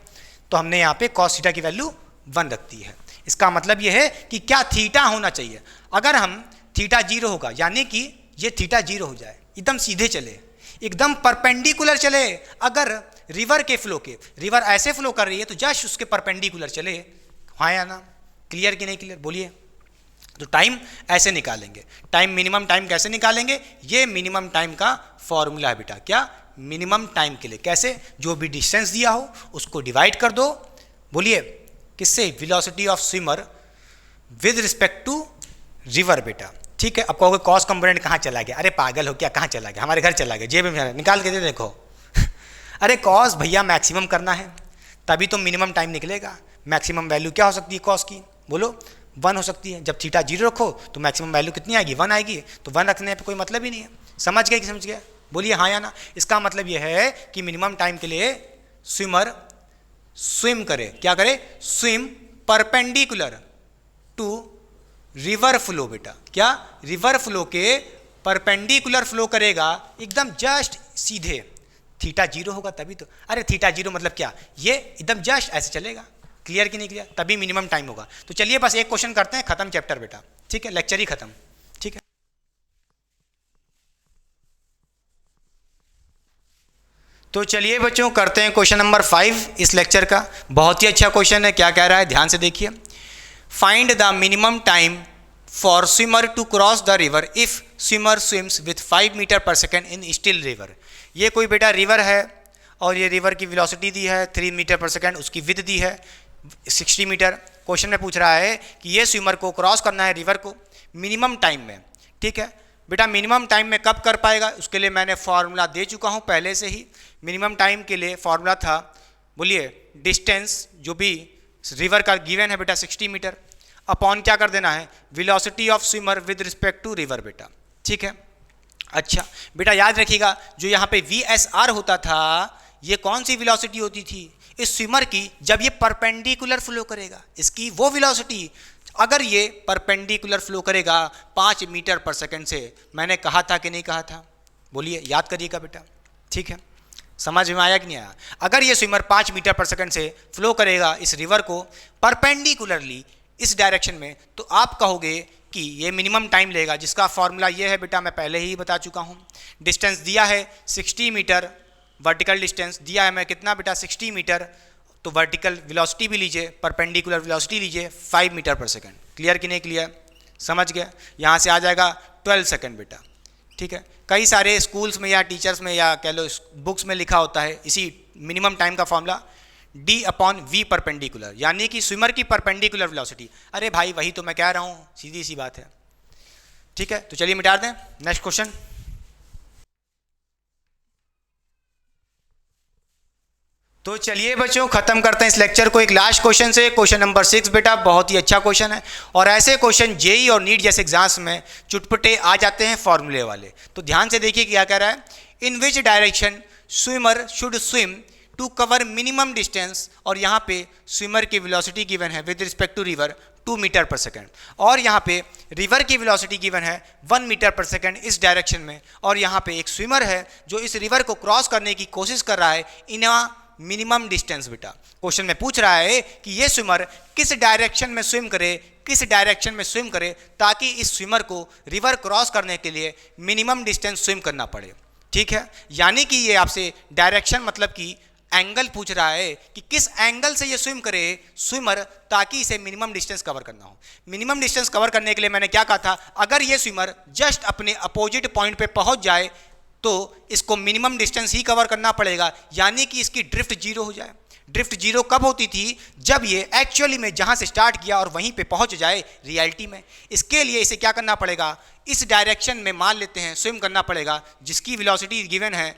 तो हमने यहाँ पे कॉस थीटा की वैल्यू 1 रखती है। इसका मतलब यह है कि क्या थीटा होना चाहिए, अगर हम थीटा 0 होगा, यानी कि ये थीटा 0 हो जाए, एकदम सीधे चले, एकदम परपेंडिकुलर चले। अगर रिवर के फ्लो के, रिवर ऐसे फ्लो कर रही है तो जस्ट उसके परपेंडिकुलर चले, हाँ या ना, क्लियर कि नहीं क्लियर, बोलिए। तो टाइम ऐसे निकालेंगे, टाइम मिनिमम टाइम कैसे निकालेंगे, ये मिनिमम टाइम का फॉर्मूला है बेटा। क्या, मिनिमम टाइम के लिए कैसे, जो भी डिस्टेंस दिया हो उसको डिवाइड कर दो, बोलिए किससे, velocity of swimmer with respect to river बेटा, ठीक है। अब कहोगे कॉस कंपोनेंट कहाँ चला गया, अरे पागल हो क्या, कहाँ चला गया, हमारे घर चला गया, जेब में निकाल के दे देखो। अरे कॉस भैया मैक्सिमम करना है तभी तो मिनिमम टाइम निकलेगा। मैक्सिमम वैल्यू क्या हो सकती है कॉस की, बोलो 1 हो सकती है। जब थीटा 0 रखो तो मैक्सिमम वैल्यू कितनी आएगी, 1 आएगी। तो 1 रखने पे कोई मतलब ही नहीं है, समझ गए कि समझ गए, बोलिए हाँ या ना। इसका मतलब यह है कि मिनिमम टाइम के लिए स्विमर स्विम करे, क्या करे, swim perpendicular to river flow बेटा। क्या, रिवर फ्लो के परपेंडिकुलर फ्लो करेगा, एकदम जस्ट सीधे। थीटा 0 होगा तभी तो, अरे थीटा 0 मतलब क्या, ये एकदम जस्ट ऐसे चलेगा, क्लियर कि नहीं क्लियर, तभी मिनिमम टाइम होगा। तो चलिए बस एक क्वेश्चन करते हैं, खत्म चैप्टर बेटा, ठीक है, लेक्चर ही खत्म, ठीक है। तो चलिए बच्चों करते हैं क्वेश्चन नंबर 5 इस लेक्चर का। बहुत ही अच्छा क्वेश्चन है, क्या कह रहा है ध्यान से देखिए। Find the minimum time for swimmer to cross the river if swimmer swims with 5 metre per second in still river. ये कोई बेटा रिवर है और ये रिवर की वेलोसिटी दी है 3 मीटर पर सेकेंड, उसकी विड्थ दी है 60 मीटर। क्वेश्चन में पूछ रहा है कि ये स्विमर को क्रॉस करना है रिवर को मिनिमम टाइम में, ठीक है बेटा। मिनिमम टाइम में कब कर पाएगा, उसके लिए मैंने फॉर्मूला दे चुका हूँ पहले से ही। मिनिमम टाइम के लिए फॉर्मूला था, बोलिए डिस्टेंस जो भी रिवर का गिवन है बेटा 60 मीटर, अपॉन क्या कर देना है, velocity of swimmer with respect to river बेटा, ठीक है। अच्छा बेटा याद रखिएगा, जो यहाँ पे VSR होता था, ये कौन सी वेलोसिटी होती थी इस स्विमर की, जब ये परपेंडिकुलर फ्लो करेगा, इसकी वो वेलोसिटी अगर ये परपेंडिकुलर फ्लो करेगा 5 मीटर पर सेकंड से, मैंने कहा था कि नहीं कहा था, बोलिए, याद करिएगा बेटा, ठीक है, समझ में आया कि नहीं आया? अगर ये स्विमर 5 मीटर पर सेकंड से फ्लो करेगा इस रिवर को परपेंडिकुलरली इस डायरेक्शन में, तो आप कहोगे कि ये मिनिमम टाइम लेगा, जिसका फॉर्मूला ये है बेटा, मैं पहले ही बता चुका हूँ। डिस्टेंस दिया है 60 मीटर, वर्टिकल डिस्टेंस दिया है मैं कितना बेटा 60 मीटर, तो वर्टिकल वेलोसिटी भी लीजिए, परपेंडिकुलर वेलोसिटी लीजिए 5 मीटर पर सेकंड। क्लियर कि नहीं क्लियर? समझ गया? यहाँ से आ जाएगा 12 सेकंड बेटा, ठीक है। कई सारे स्कूल्स में या टीचर्स में या कह लो बुक्स में लिखा होता है इसी मिनिमम टाइम का फॉर्मूला D/V परपेंडिकुलर, यानी कि स्विमर की परपेंडिकुलर वेलोसिटी। अरे भाई वही तो मैं कह रहा हूँ, सीधी सी बात है, ठीक है। तो चलिए मिटा दें, नेक्स्ट क्वेश्चन। तो चलिए बच्चों खत्म करते हैं इस लेक्चर को एक लास्ट क्वेश्चन से। क्वेश्चन नंबर 6 बेटा बहुत ही अच्छा क्वेश्चन है, और ऐसे क्वेश्चन जेई और नीट जैसे एग्जाम्स में चुटपुटे आ जाते हैं फॉर्मूले वाले। तो ध्यान से देखिए क्या कह रहा है, in which direction swimmer should swim to cover minimum distance, और यहाँ पे स्विमर की वेलोसिटी गिवन है with respect to river 2 metre per second, और यहाँ पे रिवर की वेलोसिटी गिवन है 1 मीटर पर सेकंड इस डायरेक्शन में, और यहाँ पे एक स्विमर है जो इस रिवर को क्रॉस करने की कोशिश कर रहा है इन मिनिमम डिस्टेंस। बेटा क्वेश्चन में पूछ रहा है कि ये स्विमर किस डायरेक्शन में स्विम करे, किस डायरेक्शन में स्विम करे ताकि इस स्विमर को रिवर क्रॉस करने के लिए मिनिमम डिस्टेंस स्विम करना पड़े, ठीक है। यानी कि ये आपसे डायरेक्शन मतलब कि एंगल पूछ रहा है कि किस एंगल से ये स्विम करे स्विमर ताकि इसे मिनिमम डिस्टेंस कवर करना हो। मिनिमम डिस्टेंस कवर करने के लिए मैंने क्या कहा था, अगर ये स्विमर जस्ट अपने अपोजिट पॉइंट पे पहुंच जाए तो इसको मिनिमम डिस्टेंस ही कवर करना पड़ेगा, यानी कि इसकी ड्रिफ्ट जीरो हो जाए। ड्रिफ्ट जीरो कब होती थी, जब ये एक्चुअली में जहां से स्टार्ट किया और वहीं पे पहुंच जाए रियलिटी में। इसके लिए इसे क्या करना पड़ेगा, इस डायरेक्शन में मान लेते हैं स्विम करना पड़ेगा, जिसकी वेलोसिटी गिवन है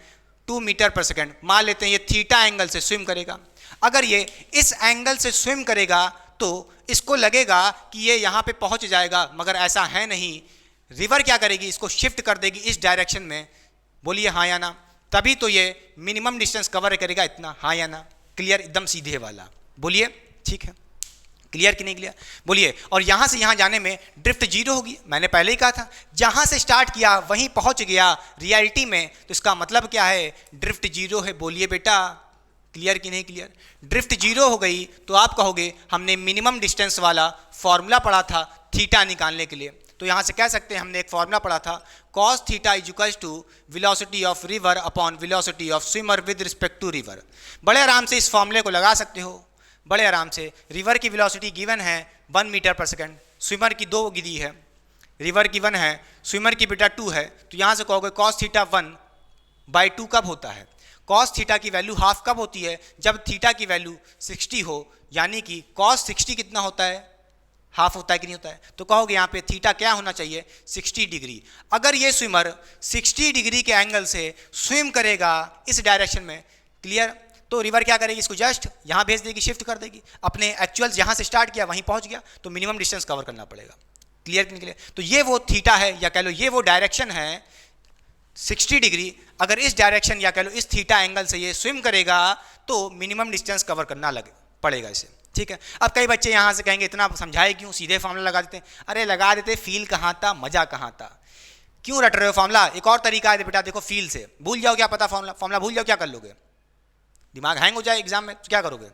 2 मीटर पर सेकंड। मान लेते हैं ये थीटा एंगल से स्विम करेगा। अगर ये इस एंगल से स्विम करेगा तो इसको लगेगा कि ये यहाँ पे पहुँच जाएगा, मगर ऐसा है नहीं। रिवर क्या करेगी, इसको शिफ्ट कर देगी इस डायरेक्शन में। बोलिए हाँ या ना, तभी तो ये मिनिमम डिस्टेंस कवर करेगा इतना, हाँ या ना? क्लियर, एकदम सीधे वाला, बोलिए, ठीक है। क्लियर कि नहीं क्लियर, बोलिए। और यहाँ से यहाँ जाने में ड्रिफ्ट जीरो होगी, मैंने पहले ही कहा था, जहाँ से स्टार्ट किया वहीं पहुँच गया रियलिटी में, तो इसका मतलब क्या है, ड्रिफ्ट जीरो है। बोलिए बेटा, क्लियर कि नहीं क्लियर? ड्रिफ्ट जीरो हो गई तो आप कहोगे हमने मिनिमम डिस्टेंस वाला फॉर्मूला पढ़ा था थीटा निकालने के लिए। तो यहाँ से कह सकते हैं हमने एक फॉर्मूला पढ़ा था, cos theta is equals to velocity of river upon velocity of swimmer with respect to river. बड़े आराम से इस फॉर्मूले को लगा सकते हो, बड़े आराम से। रिवर की वेलोसिटी गिवन है 1 मीटर पर सेकंड, स्विमर की 2 गिरी है, रिवर की 1 है, स्विमर की बेटा 2 है। तो यहाँ से कहोगे cos थीटा 1/2 कब होता है, cos थीटा की वैल्यू हाफ कब होती है, जब थीटा की वैल्यू 60 हो, यानी कि cos 60 कितना होता है, हाफ होता है कि नहीं होता है। तो कहोगे यहाँ पे थीटा क्या होना चाहिए, 60 डिग्री। अगर ये स्विमर 60 डिग्री के एंगल से स्विम करेगा इस डायरेक्शन में, क्लियर, तो रिवर क्या करेगी, इसको जस्ट यहाँ भेज देगी, शिफ्ट कर देगी, अपने एक्चुअल जहाँ से स्टार्ट किया वहीं पहुँच गया, तो मिनिमम डिस्टेंस कवर करना पड़ेगा। क्लियर कि नहीं क्लियर? तो ये वो थीटा है, या कह लो ये वो डायरेक्शन है 60 डिग्री। अगर इस डायरेक्शन या कह लो इस थीटा एंगल से ये स्विम करेगा तो मिनिमम डिस्टेंस कवर करना पड़ेगा इसे, ठीक है। अब कई बच्चे यहाँ से कहेंगे इतना समझाए क्यों, सीधे फॉर्मूला लगा देते हैं। अरे लगा देते, फील कहाँ था, मजा कहाँ था, क्यों रट रहे हो फॉर्मूला? एक और तरीका है बेटा, देखो फील से भूल जाओ, क्या पता फॉर्मूला भूल जाओ, क्या कर लोगे, दिमाग हैंग हो जाए एग्जाम में, तो क्या करोगे?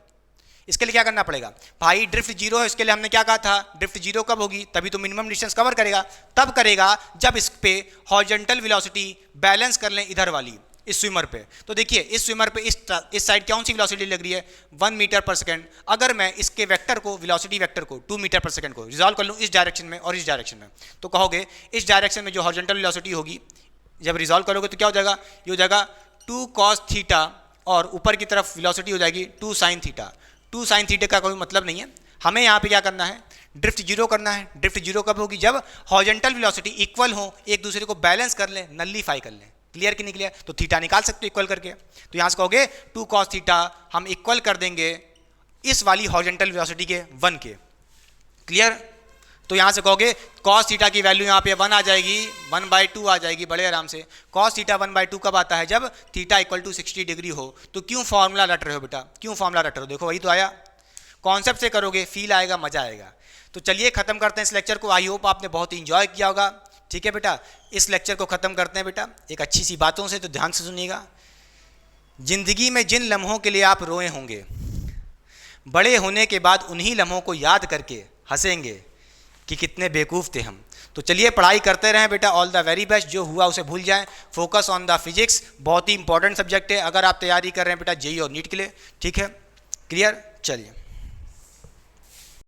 इसके लिए क्या करना पड़ेगा भाई, ड्रिफ्ट जीरो है, इसके लिए हमने क्या कहा था, ड्रिफ्ट जीरो कब होगी, तभी तो मिनिमम डिस्टेंस कवर करेगा। तब करेगा जब इस पे हॉरिजॉन्टल वेलोसिटी बैलेंस कर लें इधर वाली, इस स्विमर पे। तो देखिए इस स्विमर पे इस साइड कौन सी वेलोसिटी लग रही है, 1 मीटर पर सेकंड। अगर मैं इसके वेक्टर को, वेलोसिटी वेक्टर को 2 मीटर पर सेकंड को रिजॉल्व कर लूँ इस डायरेक्शन में और इस डायरेक्शन में, तो कहोगे इस डायरेक्शन में जो हॉरिजॉन्टल वेलोसिटी होगी, जब रिजॉल्व करोगे तो क्या हो जाएगा, ये हो जाएगा 2 cos थीटा, और ऊपर की तरफ वेलोसिटी हो जाएगी 2 sin थीटा। 2 sin थीटा का कोई मतलब नहीं है, हमें यहाँ पे क्या करना है, ड्रिफ्ट जीरो करना है। ड्रिफ्ट जीरो कब होगी, जब हॉरिजॉन्टल वेलोसिटी इक्वल हो, एक दूसरे को बैलेंस कर लें, नल्लीफाई कर लें। क्लियर कि नहीं क्लियर? तो थीटा निकाल सकते हो इक्वल करके। तो यहाँ से कहोगे 2 cos थीटा हम इक्वल कर देंगे इस वाली हॉरिजॉन्टल वेलोसिटी के 1 के। क्लियर? तो यहाँ से कहोगे cos थीटा की वैल्यू यहाँ पे 1 आ जाएगी, 1/2 आ जाएगी, बड़े आराम से। cos थीटा 1/2 कब आता है, जब थीटा इक्वल टू 60 डिग्री हो। तो क्यों फॉर्मूला रट रहे हो बेटा, क्यों फॉर्मूला रट रहे हो, देखो वही तो आया। कॉन्सेप्ट से करोगे फील आएगा, मजा आएगा। तो चलिए ख़त्म करते हैं इस लेक्चर को। आई होप आपने बहुत ही इंजॉय किया होगा। ठीक है बेटा, इस लेक्चर को ख़त्म करते हैं बेटा एक अच्छी सी बातों से, तो ध्यान से सुनिएगा। ज़िंदगी में जिन लम्हों के लिए आप रोए होंगे, बड़े होने के बाद उन्हीं लम्हों को याद करके हंसेंगे कि कितने बेवकूफ़ थे हम। तो चलिए पढ़ाई करते रहें बेटा। All the very best. जो हुआ उसे भूल जाएं। फोकस ऑन द फिजिक्स, बहुत ही इंपॉर्टेंट सब्जेक्ट है अगर आप तैयारी कर रहे हैं बेटा जेईई और नीट के लिए। ठीक है, क्लियर? चलिए।